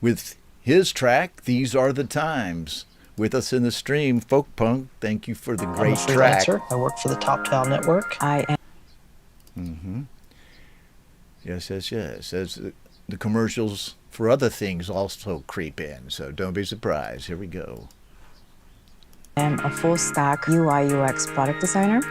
with his track, These Are the Times. With us in the stream, folk punk. Thank you for the great I'm a track. freelancer. I work for the Top Town Network. I am. Mm-hmm. Yes. As the commercials for other things also creep in, so don't be surprised. Here we go. I'm a full stack UI UX product designer.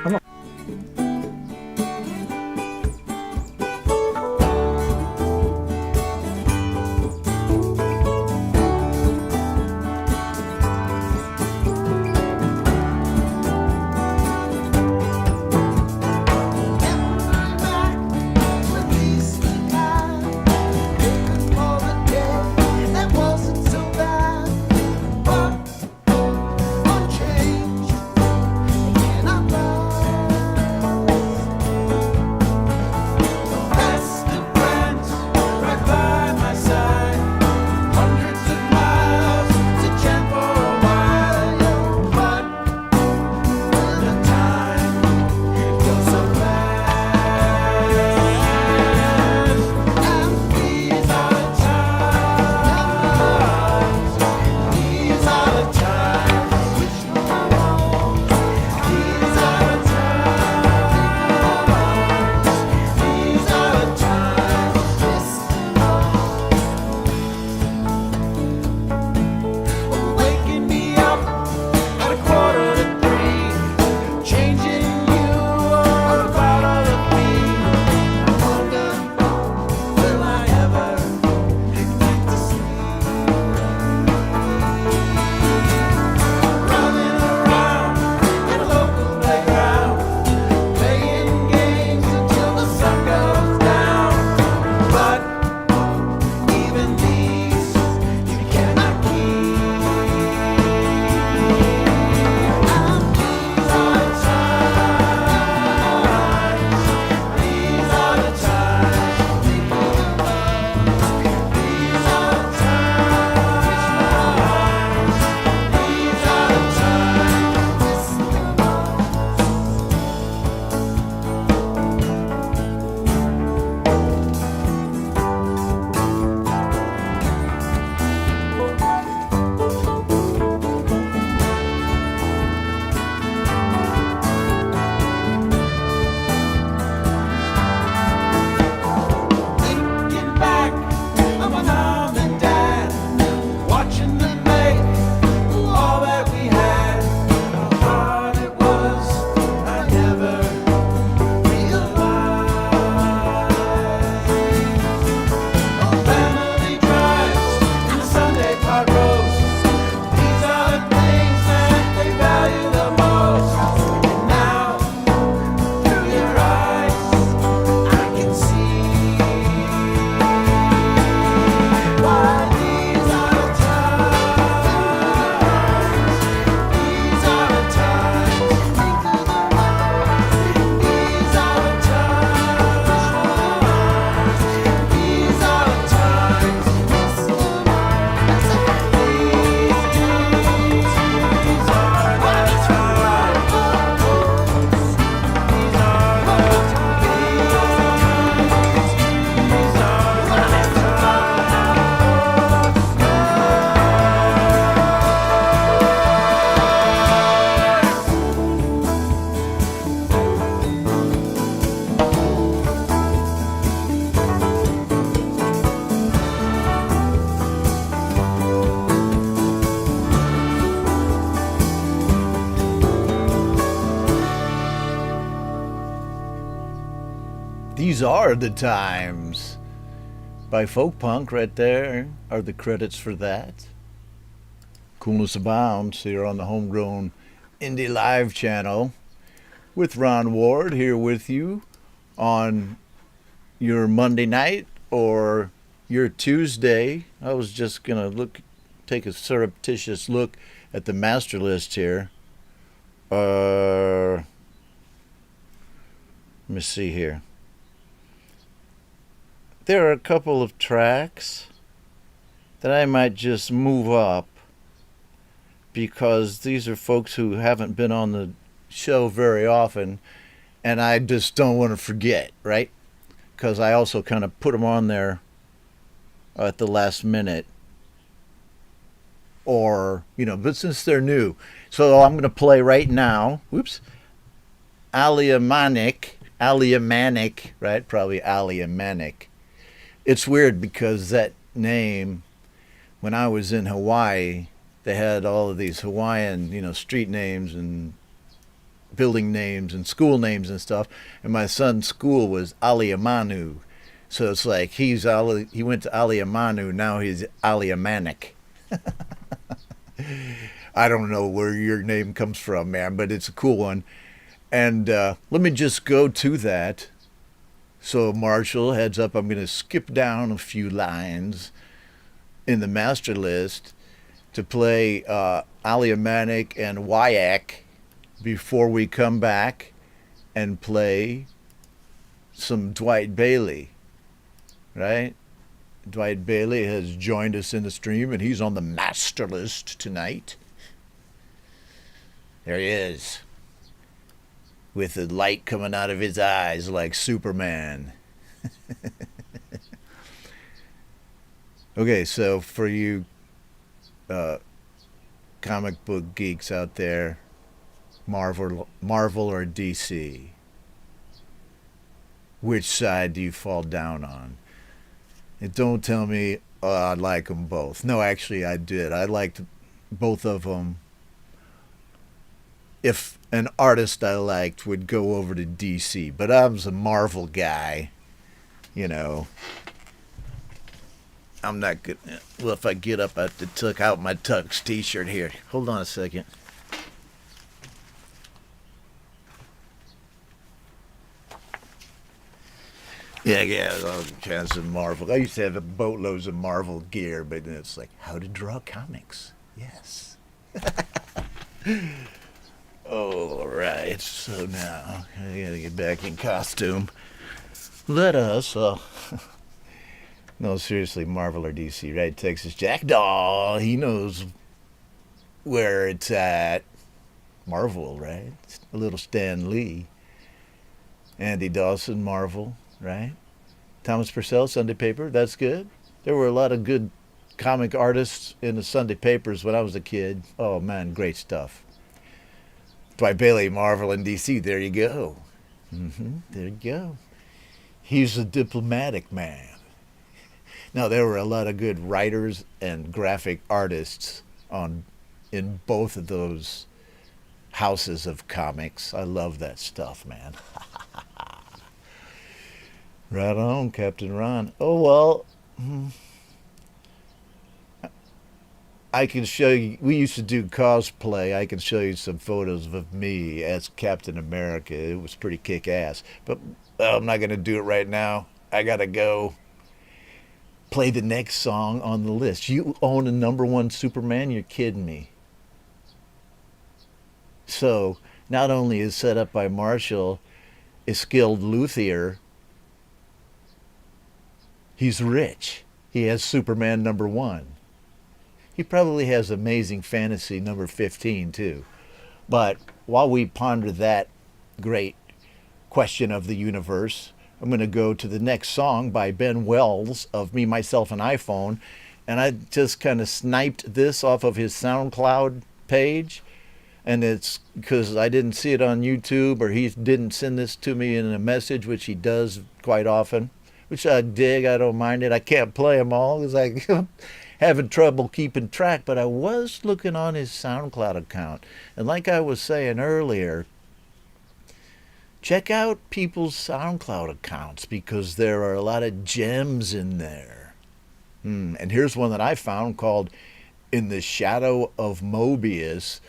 These Are the Times by Folk Punk. Right there are the credits for that. Coolness Abounds here on the Homegrown Indie Live channel with Ron Ward here with you on your Monday night or your Tuesday. I was just going to take a surreptitious look at the master list here. Let me see here. There are a couple of tracks that I might just move up because these are folks who haven't been on the show very often, and I just don't want to forget, right? Because I also kind of put them on there at the last minute, or, but since they're new. So I'm going to play right now, Aleamanic, right? Probably Aleamanic. It's weird because that name, when I was in Hawaii, they had all of these Hawaiian, street names and building names and school names and stuff. And my son's school was Aleamanu. So it's like he went to Aleamanu, now he's Aleamanic. I don't know where your name comes from, man, but it's a cool one. And let me just go to that. So Marshall, heads up, I'm going to skip down a few lines in the master list to play Aleamanic and Wyack before we come back and play some Dwight Bailey, right? Dwight Bailey has joined us in the stream, and he's on the master list tonight. There he is, with the light coming out of his eyes like Superman. Okay, so for you comic book geeks out there, Marvel or DC, which side do you fall down on? And don't tell me, oh, I like them both. No, actually, I did. I liked both of them. If an artist I liked would go over to DC, but I was a Marvel guy, I'm not good. Well, if I get up, I have to tuck out my Tux t-shirt here. Hold on a second. Yeah, all kinds of Marvel. I used to have a boatloads of Marvel gear, but then it's like, how to draw comics. Yes. All right, so now I gotta get back in costume. Let us, no, seriously, Marvel or DC, right? Texas Jackdaw, he knows where it's at. Marvel, right? A little Stan Lee. Andy Dawson, Marvel, right? Thomas Purcell, Sunday Paper, that's good. There were a lot of good comic artists in the Sunday papers when I was a kid. Oh man, great stuff. Dwight Bailey, Marvel and DC, there you go. There you go. He's a diplomatic man. Now, there were a lot of good writers and graphic artists in both of those houses of comics. I love that stuff, man. Right on, Captain Ron. Oh, well, I can show you, we used to do cosplay. I can show you some photos of me as Captain America. It was pretty kick-ass. But I'm not going to do it right now. I got to go play the next song on the list. You own a #1 Superman? You're kidding me. So, not only is set up by Marshall, a skilled luthier, he's rich. He has Superman #1. He probably has Amazing Fantasy #15 too. But while we ponder that great question of the universe, I'm going to go to the next song by Ben Wells of Me, Myself, and iPhone. And I just kind of sniped this off of his SoundCloud page. And it's because I didn't see it on YouTube, or he didn't send this to me in a message, which he does quite often, which I dig. I don't mind it. I can't play them all because I having trouble keeping track, but I was looking on his SoundCloud account. And like I was saying earlier, check out people's SoundCloud accounts because there are a lot of gems in there. And here's one that I found called In the Shadow of Mobius,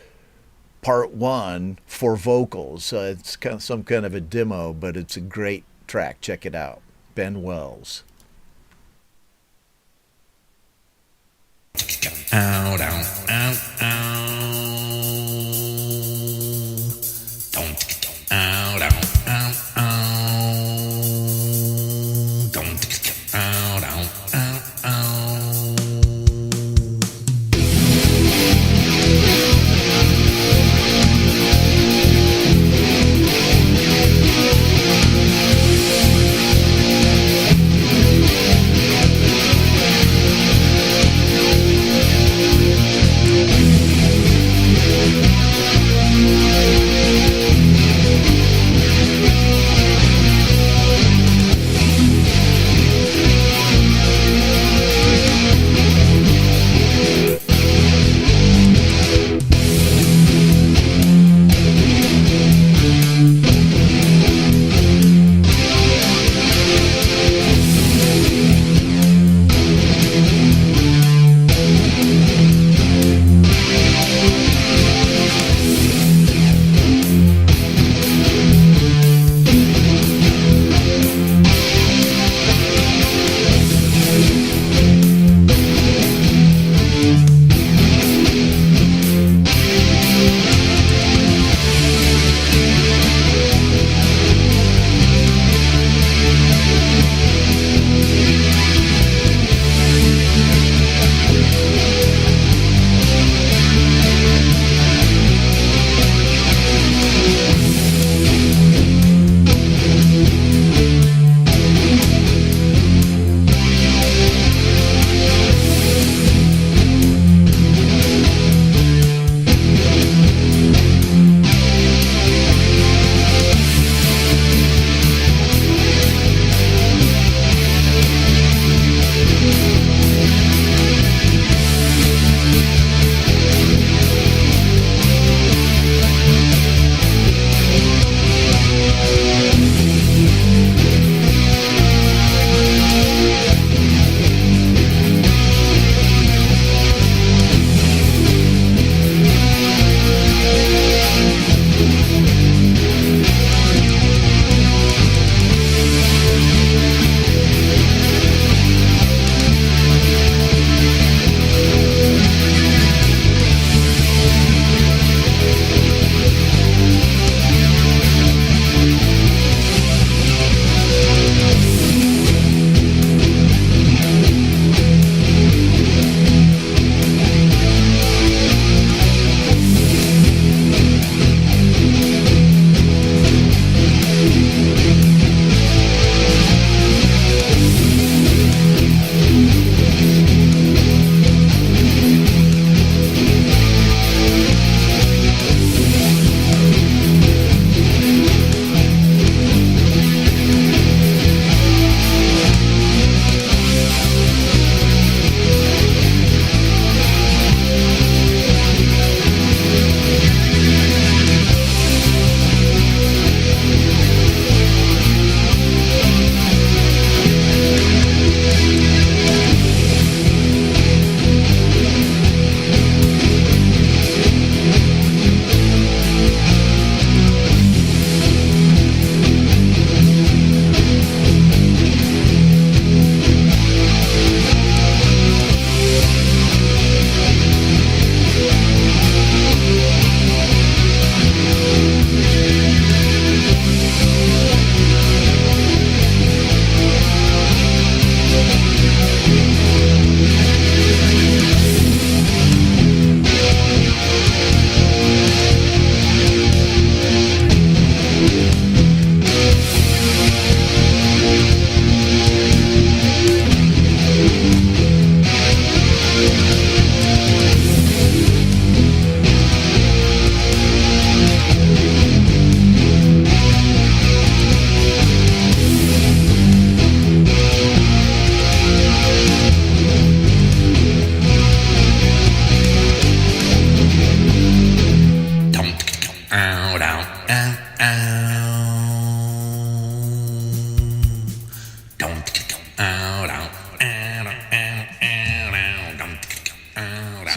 Part 1 for vocals. It's kind of some kind of a demo, but it's a great track. Check it out. Ben Wells. Out, out, out, out. Don't out, out, out, out. Don't out, out, out, out.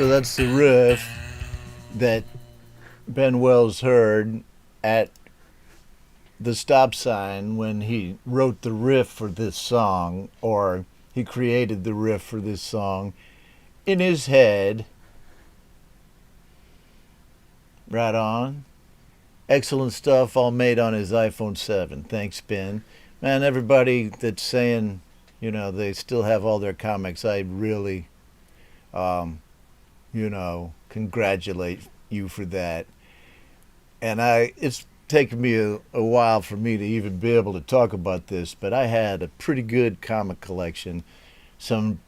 So that's the riff that Ben Wells heard at the stop sign when he wrote the riff for this song, or he created the riff for this song in his head. Right on. Excellent stuff, all made on his iPhone 7. Thanks, Ben. Man, everybody that's saying, they still have all their comics, I really, congratulate you for that. And it's taken me a while for me to even be able to talk about this, but I had a pretty good comic collection. Some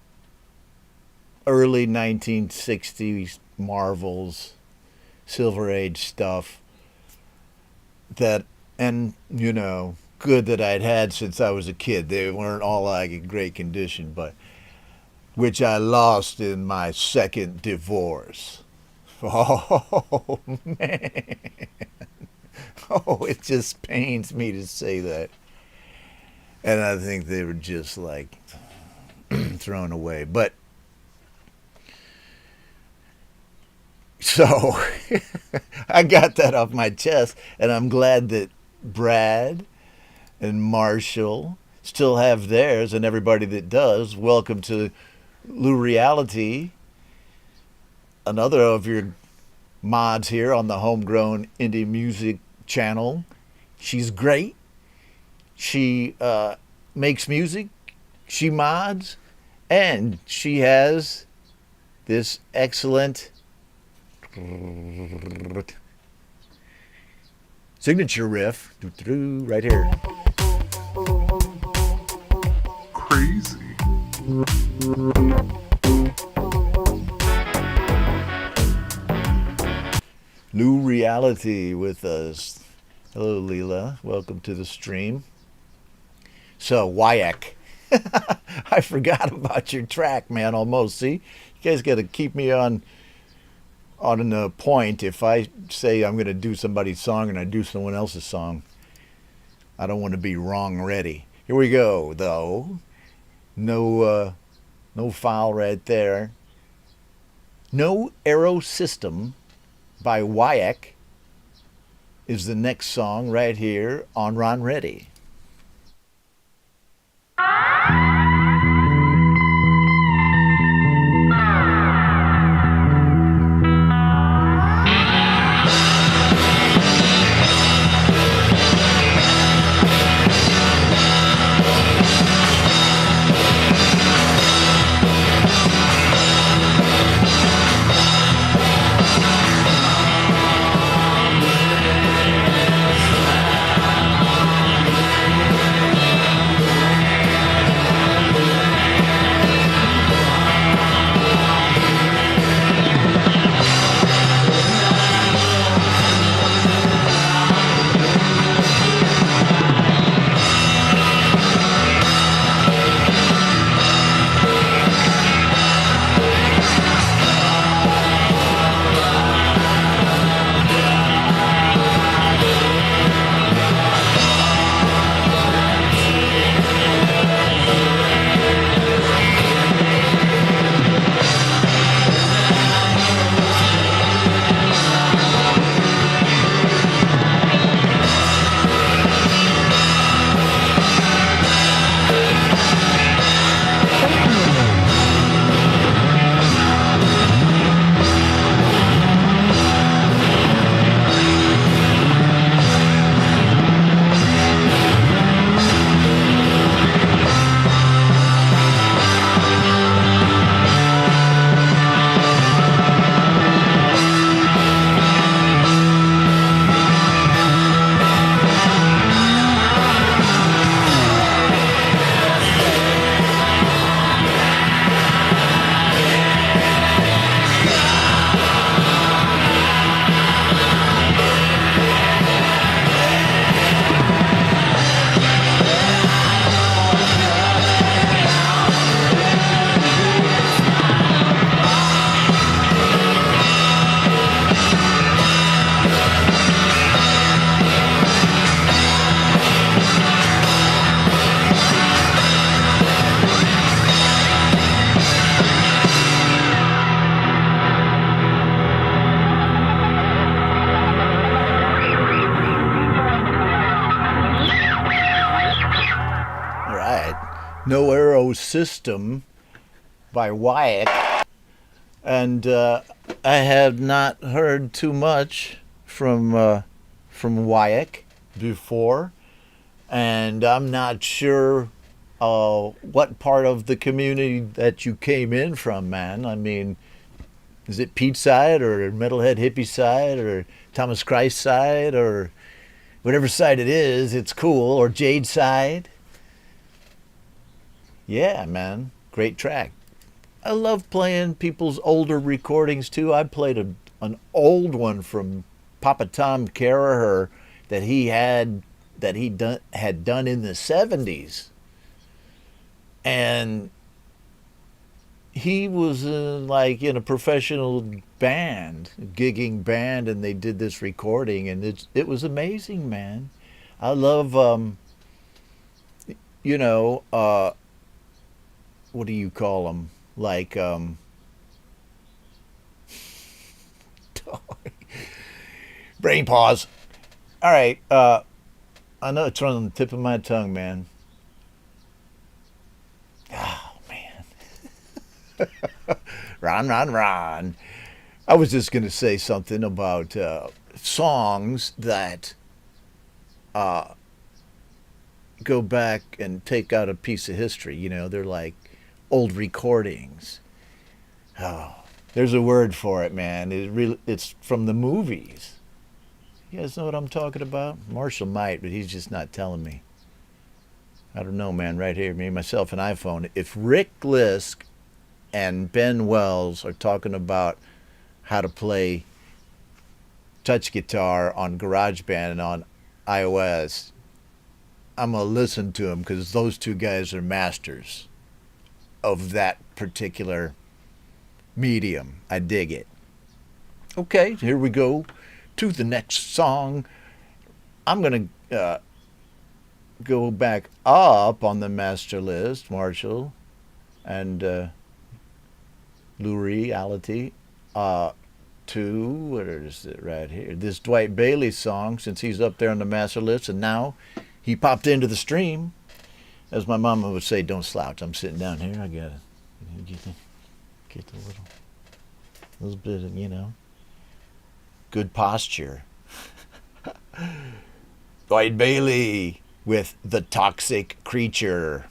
early 1960s Marvels, Silver Age stuff that, and good that I'd had since I was a kid. They weren't all like in great condition, but which I lost in my second divorce. Oh, man. Oh, it just pains me to say that. And I think they were just like thrown away. But so I got that off my chest, and I'm glad that Brad and Marshall still have theirs, and everybody that does. Welcome to Lou Reality, another of your mods here on the Homegrown Indie Music channel. She's great. She makes music, she mods, and she has this excellent signature riff right here. Crazy. Lou Reality with us. Hello, Leela. Welcome to the stream. So, Wyack. I forgot about your track, man, almost. See? You guys got to keep me on a point. If I say I'm going to do somebody's song and I do someone else's song, I don't want to be wrong ready. Here we go, though. No file right there. No Arrow System by Wyack is the next song right here on Ron Ready. No Arrow System by Wyatt. And I have not heard too much from Wyatt before. And I'm not sure what part of the community that you came in from, man. I mean, is it Pete side or Metalhead Hippie side or Thomas Christ side or whatever side it is, it's cool. Or Jade side. Yeah, man. Great track. I love playing people's older recordings too. I played an old one from Papa Tom Caraher that he had done in the 70s. And he was like in a professional band, gigging band, and they did this recording, and it was amazing, man. I love, what do you call them? Like, brain pause. All right, I know it's on the tip of my tongue, man. Oh, man. Ron. I was just going to say something about songs that go back and take out a piece of history. You know, they're like old recordings. Oh, there's a word for it, man. It's from the movies. You guys know what I'm talking about? Marshall might, but he's just not telling me. I don't know, man. Right here, me, myself, and iPhone. If Rick Lisk and Ben Wells are talking about how to play touch guitar on GarageBand and on iOS, I'm going to listen to them because those two guys are masters of that particular medium. I dig it. Okay, here we go to the next song. I'm going to go back up on the master list, Marshall and Lou-reality, to, where is it right here? This Dwight Bailey song, since he's up there on the master list, and now he popped into the stream. As my mama would say, don't slouch. I'm sitting down here. I gotta get a little bit of, good posture. Dwight Bailey with The Toxic Creature.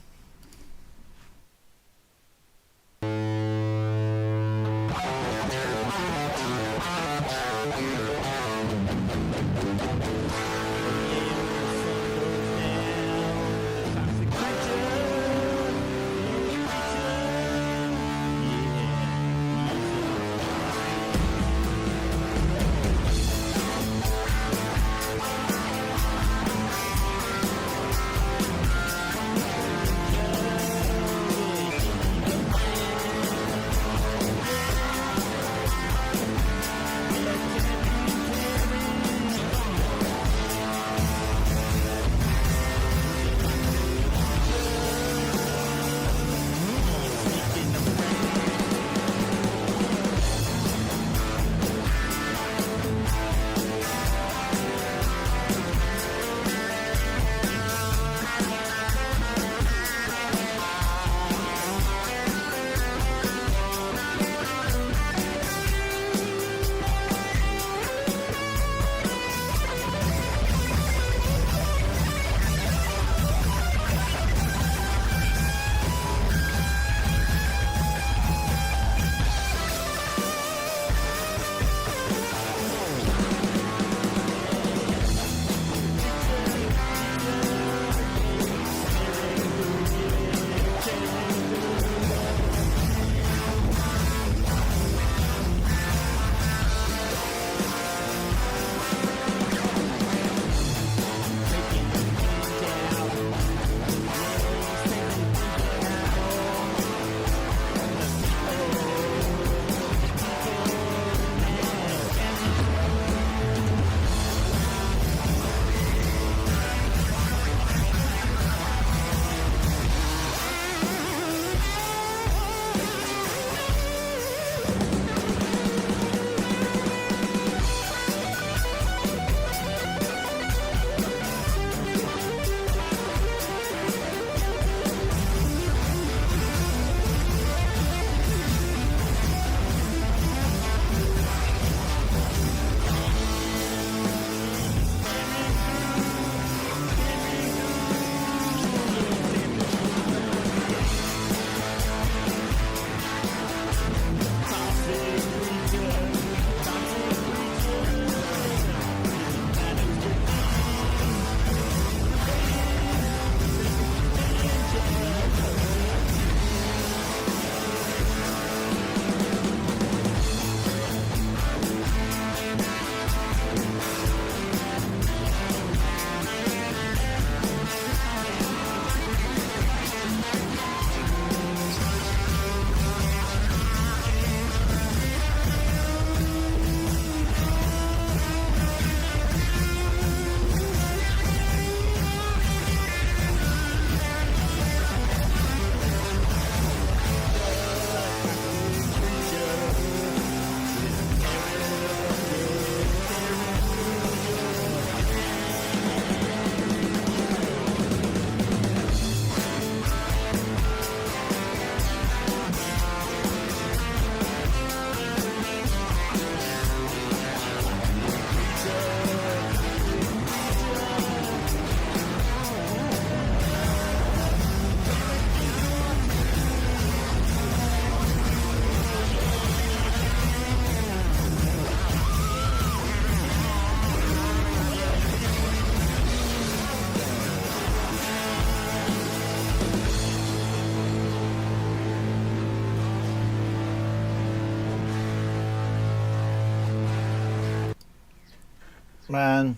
Man.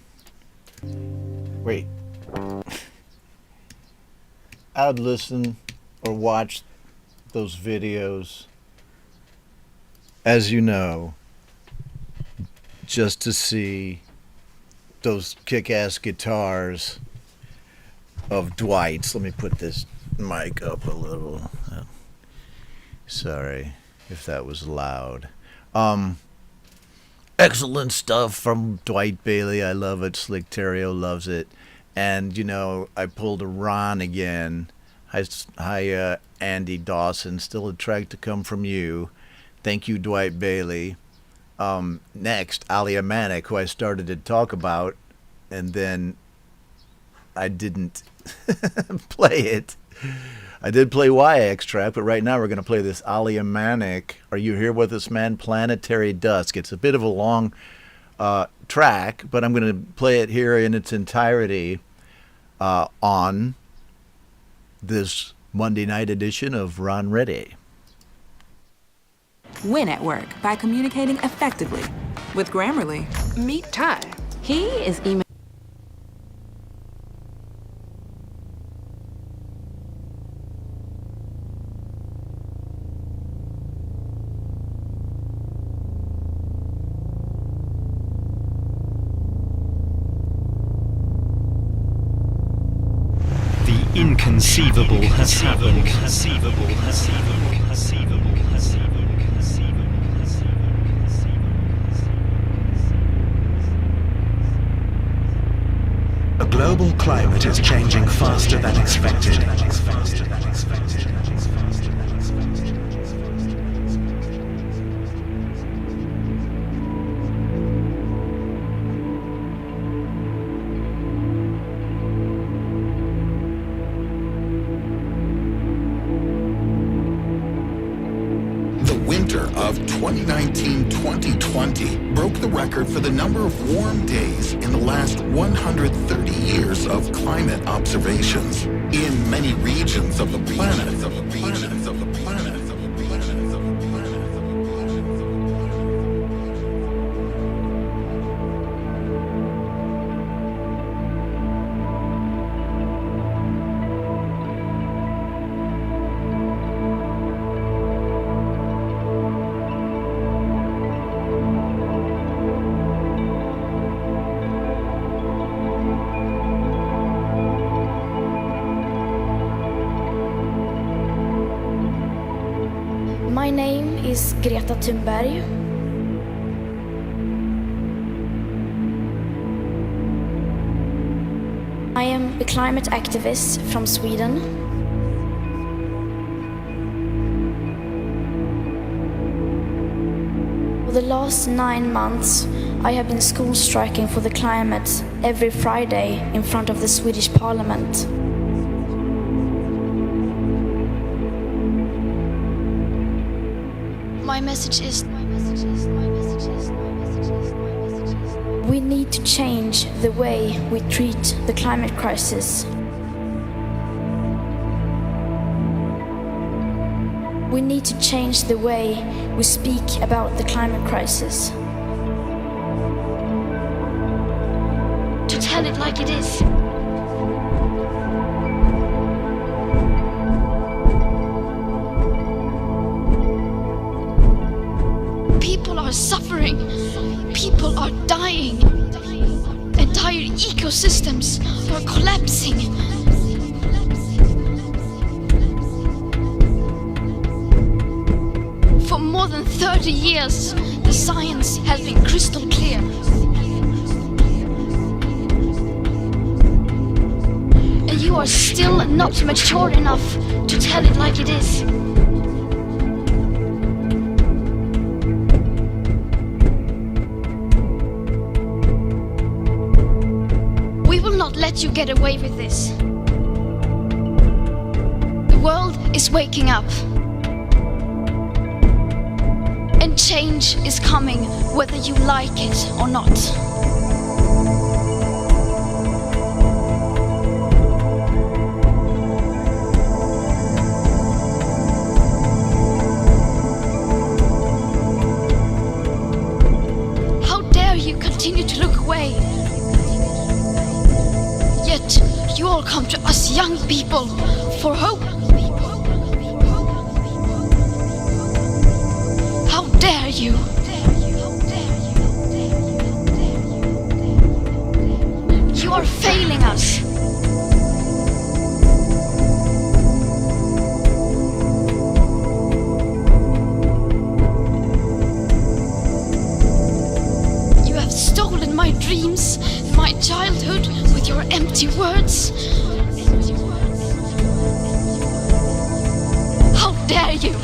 Wait. I would listen or watch those videos, as you know, just to see those kick-ass guitars of Dwight's. Let me put this mic up a little. Sorry if that was loud. Excellent stuff from Dwight Bailey. I love it. Slick Terrio loves it. And, you know, I pulled a Ron again. Hi, Andy Dawson. Still a track to come from you. Thank you, Dwight Bailey. Next, Alia Manic, who I started to talk about, and then I didn't play it. I did play YX track, but right now we're going to play this Alia Manic. Are You Here With Us, Man? Planetary Dusk. It's a bit of a long track, but I'm going to play it here in its entirety on this Monday night edition of Ron Ready. Win at work by communicating effectively. With Grammarly, meet Ty. He is email. The inconceivable has happened. A global climate is changing faster than expected. Of 2019-2020 broke the record for the number of warm days in the last 130 years of climate observations in many regions of the planet. My name is Greta Thunberg. I am a climate activist from Sweden. For the last 9 months, I have been school striking for the climate every Friday in front of the Swedish Parliament. My message is we need to change the way we treat the climate crisis. We need to change the way we speak about the climate crisis. To tell it like it is. People are suffering. People are dying. Entire ecosystems are collapsing. For more than 30 years, the science has been crystal clear. And you are still not mature enough to tell it like it is. We will not let you get away with this. The world is waking up. And change is coming whether you like it or not. How dare you continue to look away come to us young people for hope. How dare you? You are failing us. You have stolen my dreams, my childhood, with your empty words. How dare you?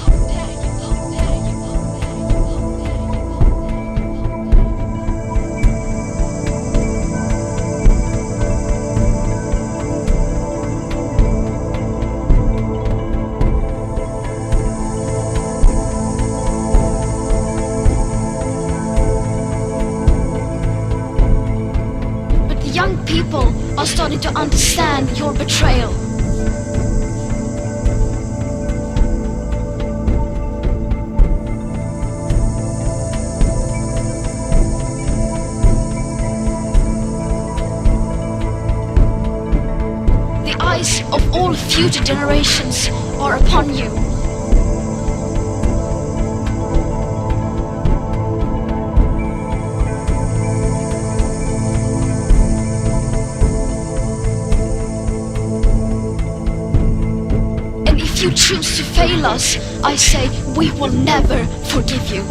People are starting to understand your betrayal. The eyes of all future generations are upon you. If you choose to fail us, I say we will never forgive you.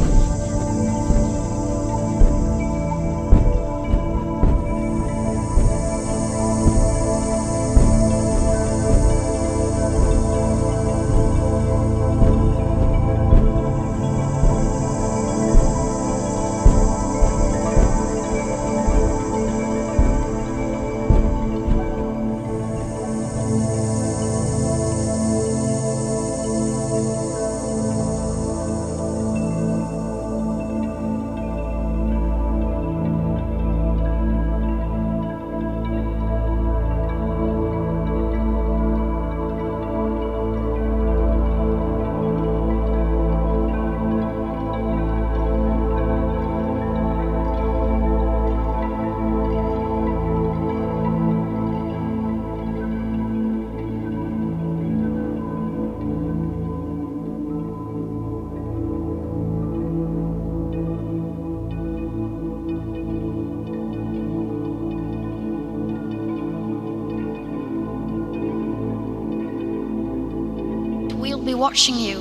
We'll be watching you.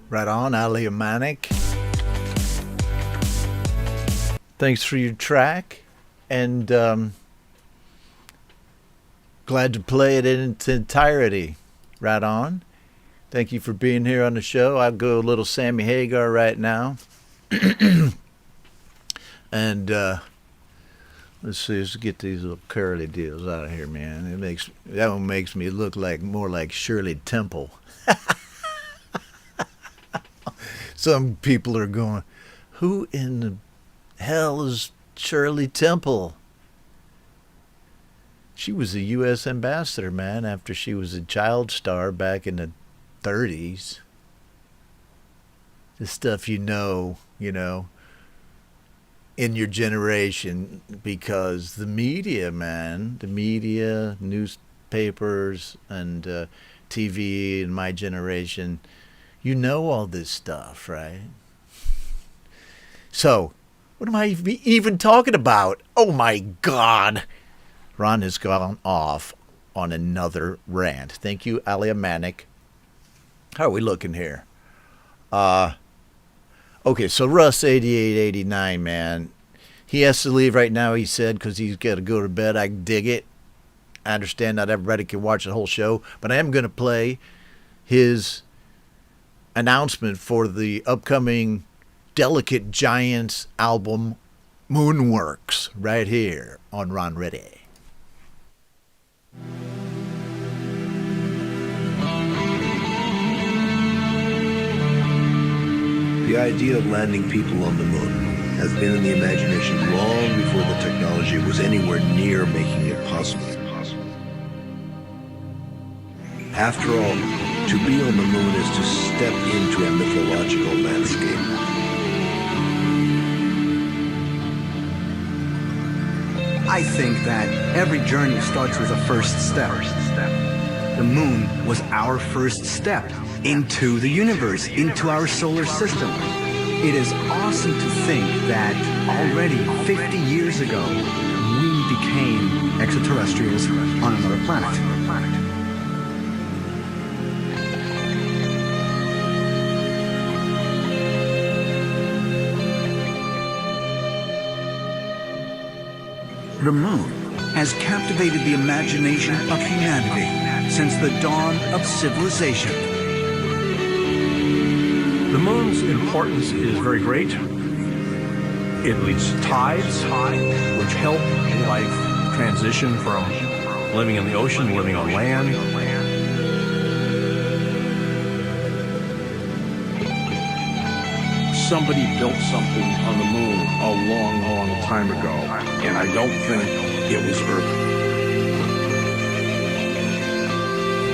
Right on, Aliamanic. Thanks for your track, and glad to play it in its entirety. Right on. Thank you for being here on the show. I'll go a little Sammy Hagar right now. And let's get these little curly deals out of here, man. That one makes me look like more like Shirley Temple. Some people are going, who in the hell is Shirley Temple? She was a U.S. ambassador, man, after she was a child star back in the 30s. The stuff you know, in your generation, because the media, man, newspapers, and TV in my generation, you know all this stuff, right? So, what am I even talking about? Oh my God! Ron has gone off on another rant. Thank you, Aliamanic. How are we looking here? Okay, so Russ 8889, man. He has to leave right now, he said, because he's got to go to bed. I dig it. I understand not everybody can watch the whole show, but I am going to play his announcement for the upcoming Delicate Giants album, Moonworks, right here on Ron Ready. The idea of landing people on the moon has been in the imagination long before the technology was anywhere near making it possible. After all, To be on the moon is to step into a mythological landscape. I think that every journey starts with a first step. The moon was our first step into the universe, into our solar system. It is awesome to think that already 50 years ago, we became extraterrestrials on another planet. The moon has captivated the imagination of humanity since the dawn of civilization. The moon's importance is very great. It leads to tides, which help life transition from living in the ocean to living on land. Somebody built something on the moon a long, long time ago, and I don't think it was Earth.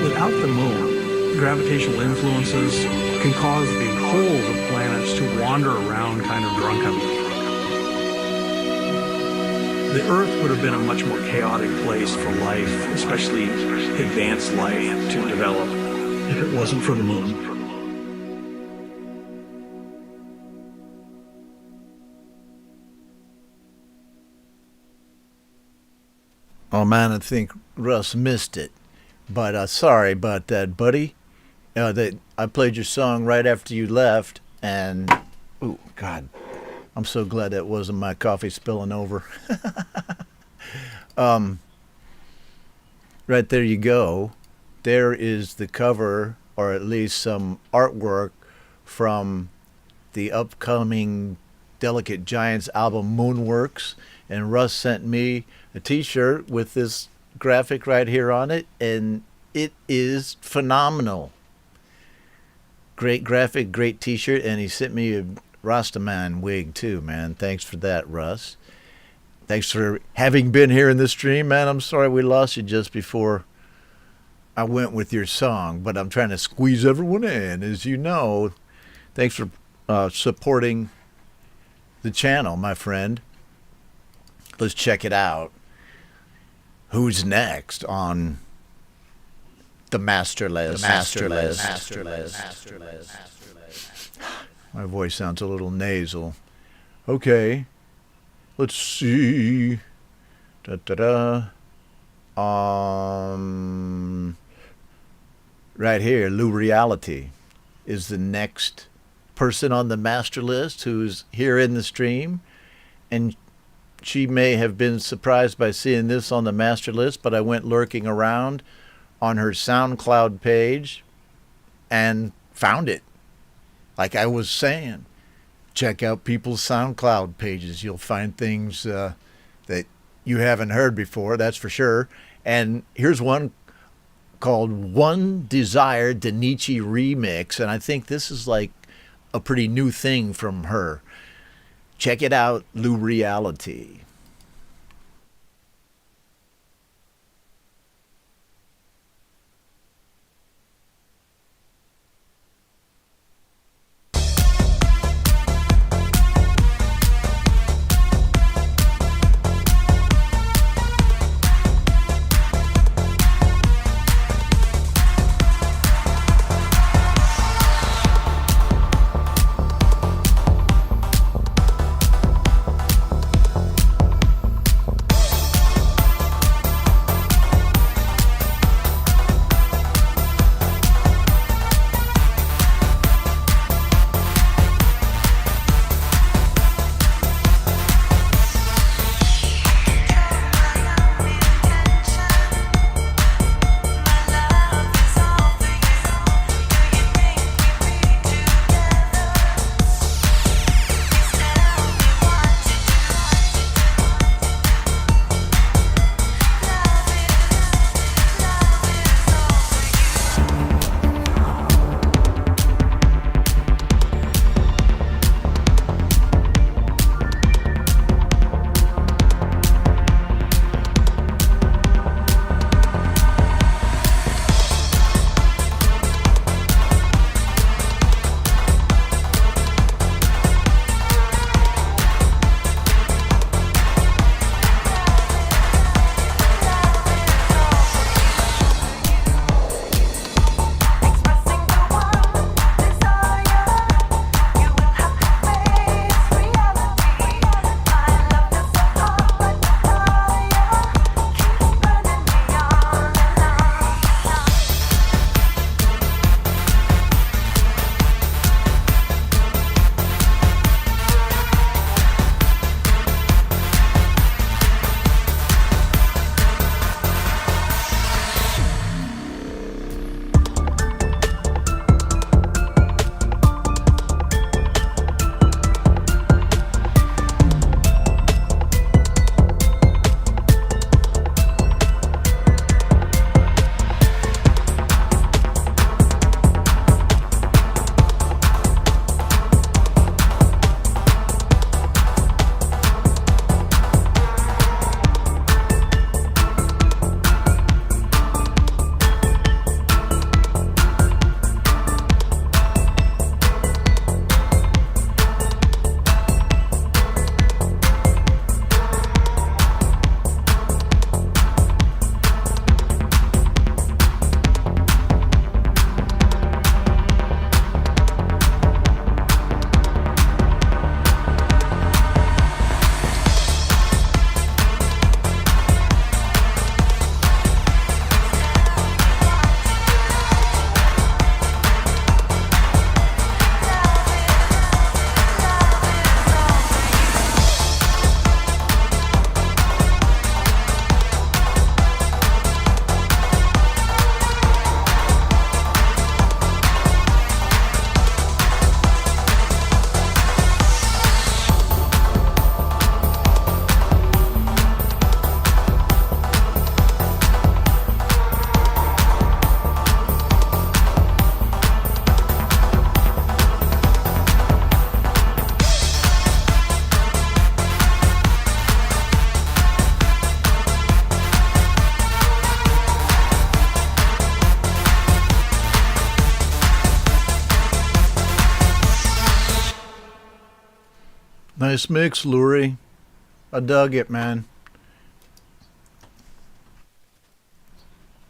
Without the moon, gravitational influences can cause the poles of planets to wander around kind of drunkenly. The Earth would have been a much more chaotic place for life, especially advanced life, to develop if it wasn't for the moon. Oh man, I think Russ missed it. But sorry about that, buddy. I played your song right after you left, and oh God, I'm so glad that wasn't my coffee spilling over. Right there you go. There is the cover, or at least some artwork from the upcoming Delicate Giants album Moonworks, and Russ sent me a t-shirt with this graphic right here on it, and it is phenomenal. Great graphic, great t-shirt, and he sent me a Rastaman wig too, man. Thanks for that, Russ. Thanks for having been here in the stream, man. I'm sorry we lost you just before I went with your song, but I'm trying to squeeze everyone in, as you know. Thanks for supporting the channel, my friend. Let's check it out. Who's next on the Master List? My voice sounds a little nasal. Okay. Let's see. Right here, Lou Reality is the next person on the Master List who's here in the stream, and she may have been surprised by seeing this on the Master List, but I went lurking around on her SoundCloud page and found it. Like I was saying, check out people's SoundCloud pages. You'll find things that you haven't heard before, that's for sure. And here's one called One Desire Danichi Remix, and I think this is like a pretty new thing from her. Check it out, Lou Reality. Nice mix, Lurie. I dug it, man.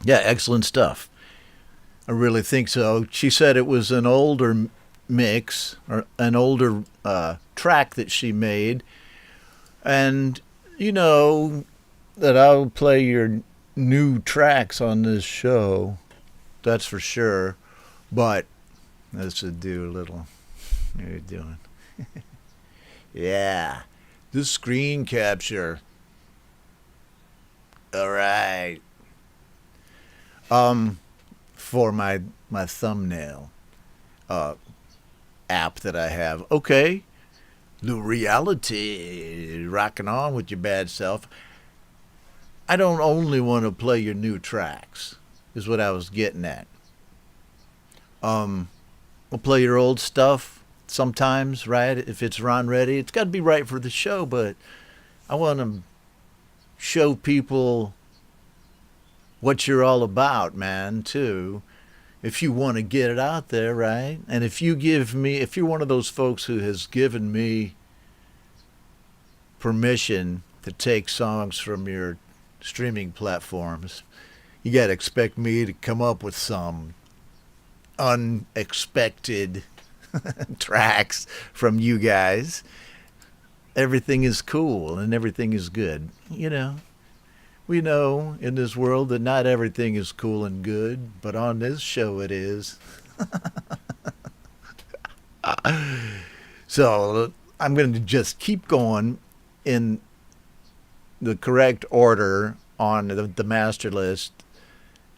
Yeah, excellent stuff. I really think so. She said it was an older mix, or an older track that she made. And, you know, that I'll play your new tracks on this show. That's for sure. But let's do a little. How you doing? Yeah. The screen capture. All right. For my thumbnail app that I have. Okay. The reality, rocking on with your bad self. I don't only want to play your new tracks, is what I was getting at. I'll play your old stuff sometimes, right? If it's Ron Ready, it's got to be right for the show, but I want to show people what you're all about, man, too. If you want to get it out there, right? And if you're one of those folks who has given me permission to take songs from your streaming platforms, you got to expect me to come up with some unexpected tracks from you guys. Everything is cool and everything is good, you know. We know in this world that not everything is cool and good, but on this show it is. So I'm going to just keep going in the correct order on the master list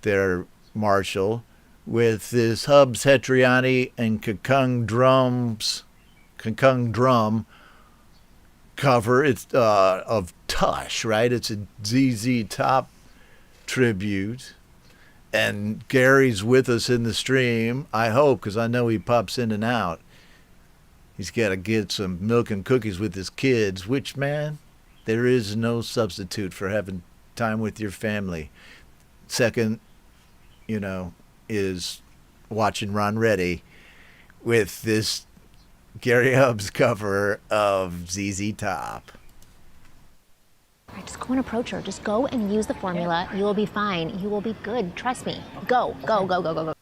there, Marshall, with this Hubs Hetriani and Kakung Drum cover. It's of Tush, right? It's a ZZ Top tribute. And Gary's with us in the stream, I hope, because I know he pops in and out. He's got to get some milk and cookies with his kids, which, man, there is no substitute for having time with your family. Second, you know, is watching Ron Ready with this Gary Hubbs cover of ZZ Top. All right, just go and approach her. Just go and use the formula. You will be fine. You will be good. Trust me. Go, go, go, go, go, go.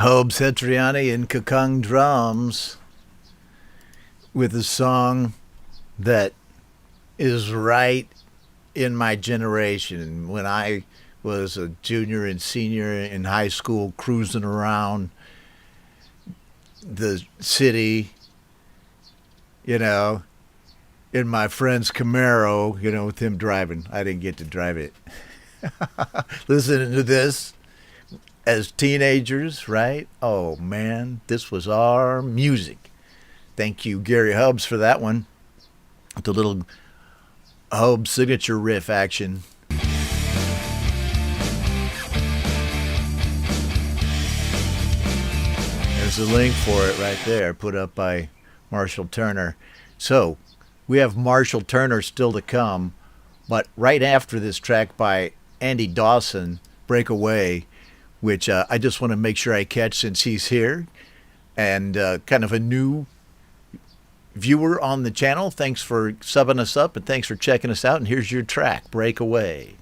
Hobe Satriani and Kakung drums with a song that is right in my generation. When I was a junior and senior in high school, cruising around the city, in my friend's Camaro, with him driving. I didn't get to drive it. Listening to this as teenagers, right? Oh, man, this was our music. Thank you, Gary Hubbs, for that one. The little Hub signature riff action. There's a link for it right there, put up by Marshall Turner. So, we have Marshall Turner still to come, but right after this track by Andy Dawson, Breakaway, which I just want to make sure I catch since he's here, and kind of a new viewer on the channel. Thanks for subbing us up, and thanks for checking us out, and here's your track, Breakaway.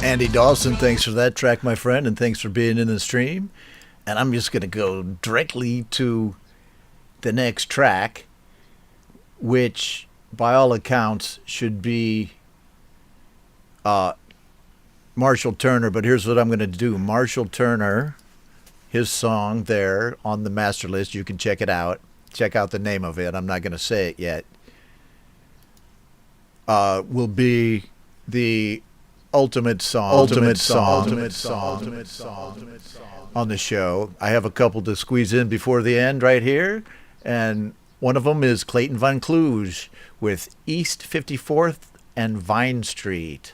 Andy Dawson, thanks for that track, my friend, and thanks for being in the stream. And I'm just going to go directly to the next track, which, by all accounts, should be Marshall Turner, but here's what I'm going to do. Marshall Turner, his song there on the master list. You can check it out. Check out the name of it. I'm not going to say it yet. Will be the ultimate song on the show. I have a couple to squeeze in before the end right here, and one of them is Clayton Von Kluge with East 54th and Vine Street.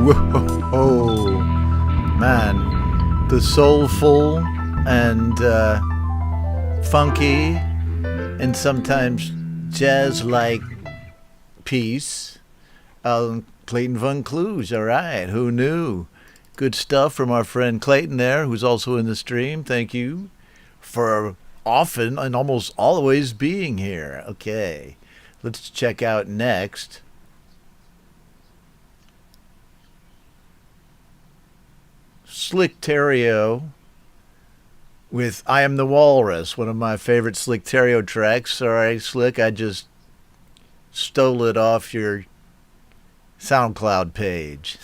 Whoa, man, the soulful and funky and sometimes jazz-like piece. Clayton Von Kluge, all right, who knew? Good stuff from our friend Clayton there, who's also in the stream. Thank you for often and almost always being here. Okay, let's check out next. Slick Terrio with I Am the Walrus, one of my favorite Slick Terrio tracks. Sorry, Slick, I just stole it off your SoundCloud page.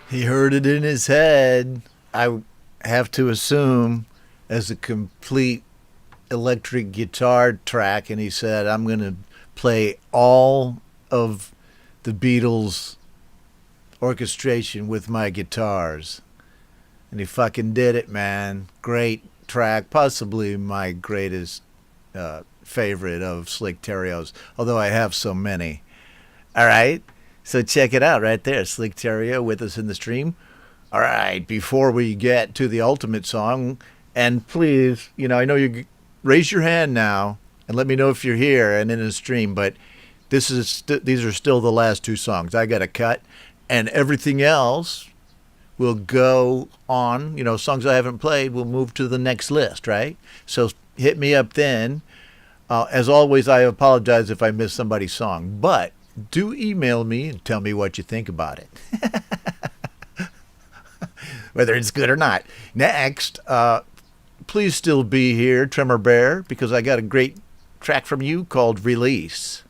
He heard it in his head. I have to assume as a complete electric guitar track, and he said, I'm going to play all of the Beatles orchestration with my guitars. And he fucking did it, man. Great track. Possibly my greatest favorite of Slick Terrio's, although I have so many. All right? So check it out right there. Slick Terrio with us in the stream. All right, before we get to the ultimate song, and please, I know you raise your hand now and let me know if you're here and in the stream, but these are still the last two songs. I got to cut, and everything else will go on. Songs I haven't played will move to the next list, right? So hit me up then. As always, I apologize if I miss somebody's song, but do email me and tell me what you think about it. Whether it's good or not. Next, please still be here, Tremor Bear, because I got a great track from you called Release.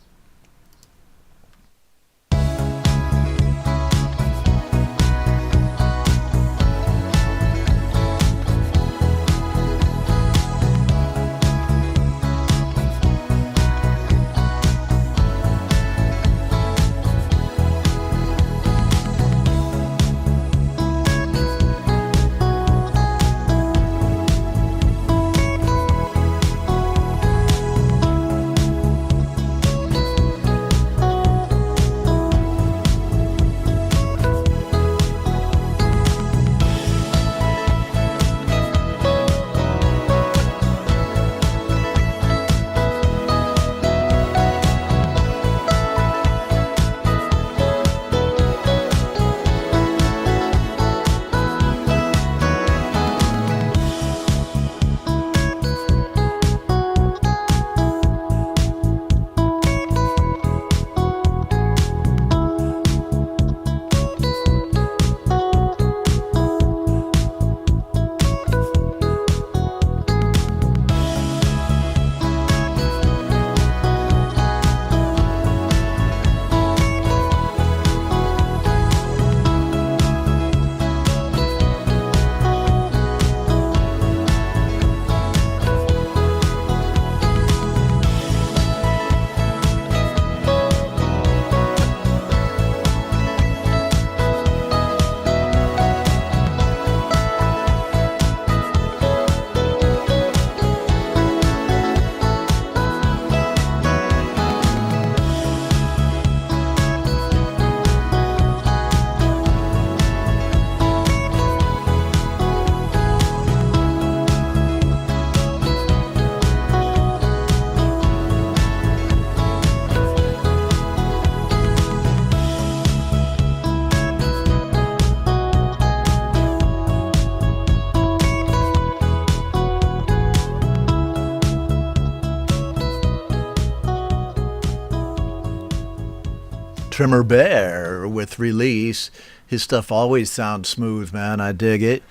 Trimmer Bear with Release. His stuff always sounds smooth, man. I dig it.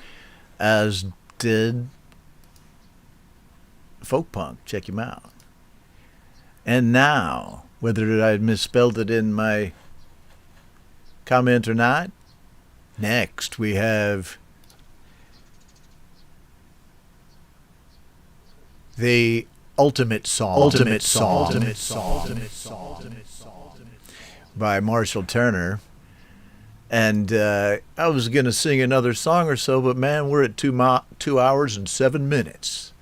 As did Folk Punk. Check him out. And now, whether I misspelled it in my comment or not, next we have the ultimate song. By Marshall Turner. And I was going to sing another song or so, but man, we're at 2 hours and 7 minutes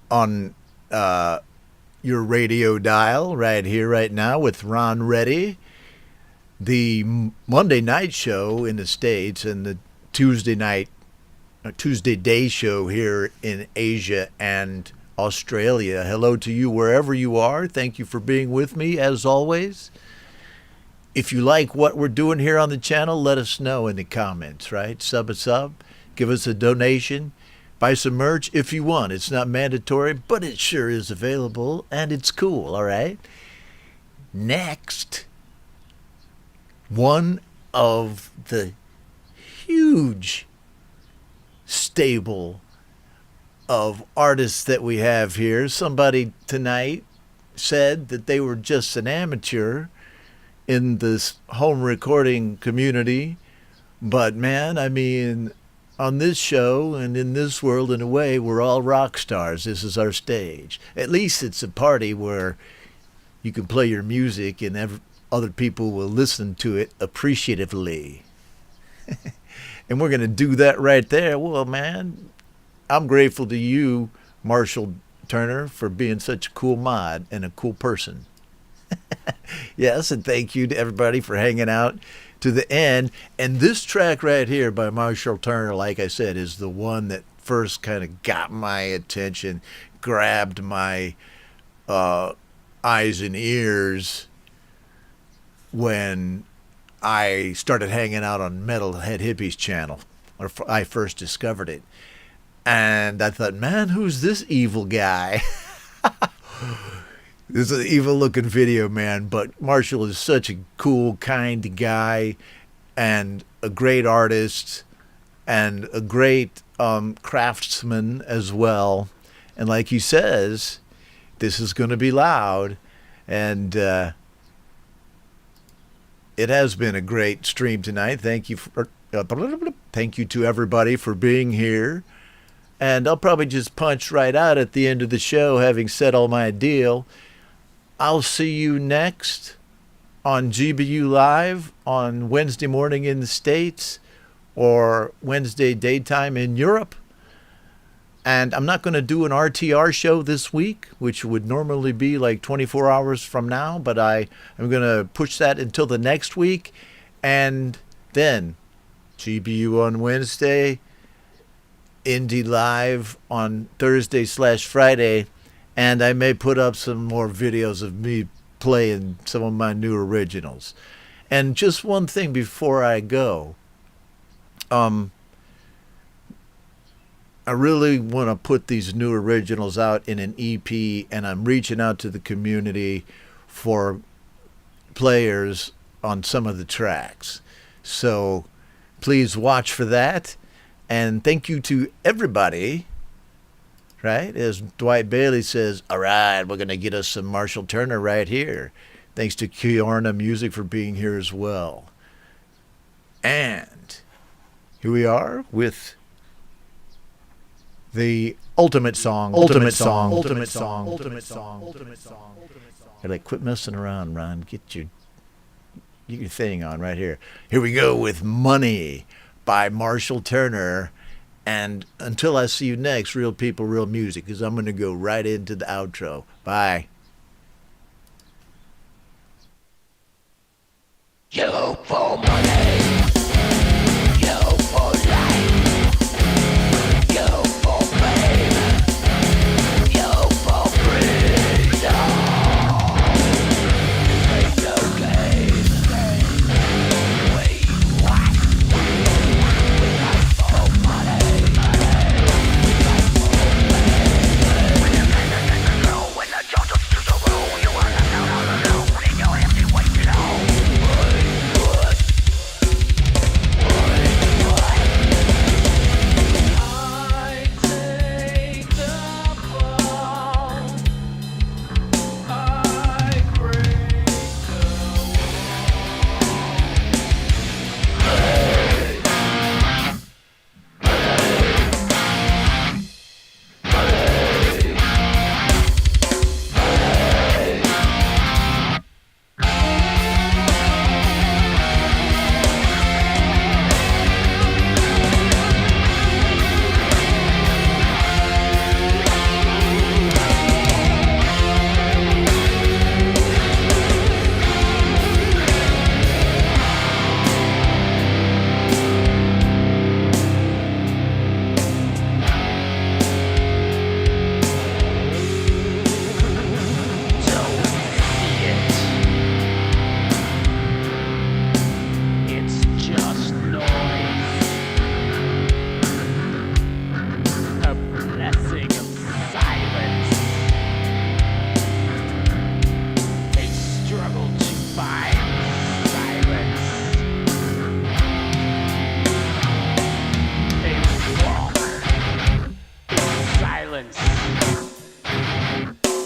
on your radio dial right here, right now with Ron Reddy, the Monday night show in the States and the Tuesday day show here in Asia and Australia. Hello to you wherever you are. Thank you for being with me as always. If you like what we're doing here on the channel, let us know in the comments, right? Sub us up, give us a donation, buy some merch if you want. It's not mandatory, but it sure is available, and it's cool, all right? Next, one of the huge stable of artists that we have here. Somebody tonight said that they were just an amateur in this home recording community, but man, I mean, on this show and in this world, in a way, we're all rock stars. This is our stage. At least it's a party where you can play your music and other people will listen to it appreciatively. And we're going to do that right there. Well, man, I'm grateful to you, Marshall Turner, for being such a cool mod and a cool person. Yes, and thank you to everybody for hanging out to the end. And this track right here by Marshall Turner, like I said, is the one that first kind of got my attention, grabbed my eyes and ears when I started hanging out on Metalhead Hippies channel, or I first discovered it. And I thought, man, who's this evil guy? This is an evil-looking video, man, but Marshall is such a cool, kind guy and a great artist and a great craftsman as well. And like he says, this is going to be loud, and it has been a great stream tonight. Thank you thank you to everybody for being here. And I'll probably just punch right out at the end of the show, having said all my deal. I'll see you next on GBU Live on Wednesday morning in the States or Wednesday daytime in Europe. And I'm not going to do an RTR show this week, which would normally be like 24 hours from now, but I'm going to push that until the next week. And then GBU on Wednesday, Indie Live on Thursday/Friday, and I may put up some more videos of me playing some of my new originals. And just one thing before I go, I really want to put these new originals out in an EP, and I'm reaching out to the community for players on some of the tracks. So please watch for that. And thank you to everybody, right? As Dwight Bailey says, all right, we're going to get us some Marshall Turner right here. Thanks to Kiorna Music for being here as well. And here we are with the ultimate song. Hey, like, quit messing around, Ron. Get your thing on right here. Here we go with Money by Marshall Turner. And until I see you next, Real People, Real Music, because I'm going to go right into the outro. Bye. You for money, you for life, you for fame, you for freedom. Ain't no game. Wait, what? We like for money, we like for fame. When you make it go, when the justice to the rule, you are left out all alone in your empty white clothes.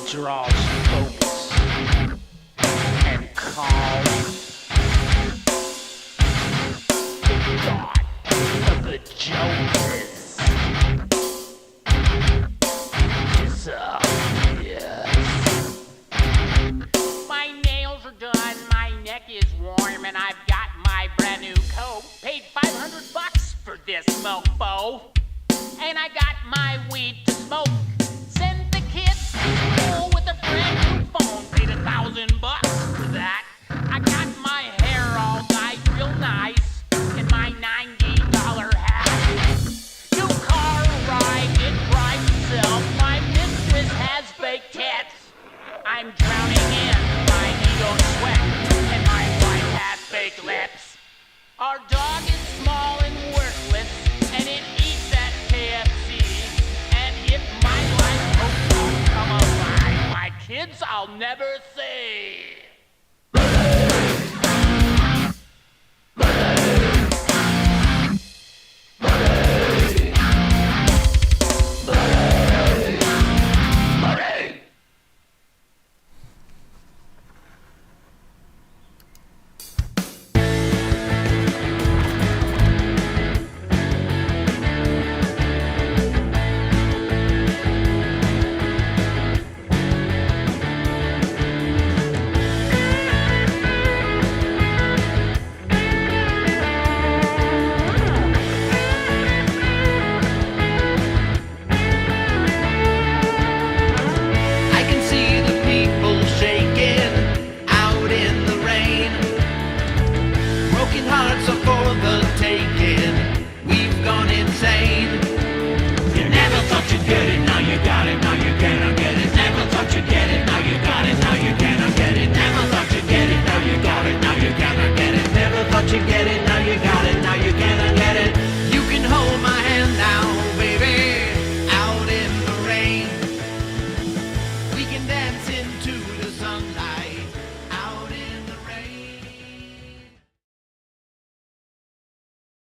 Draws focus and calls the thought of the Joneses disappears. My nails are done, my neck is warm, and I've got my brand new coat. Paid $500 for this mofo. And I got my weed to smoke. Send the kids to school with a brand new phone. Paid $1,000.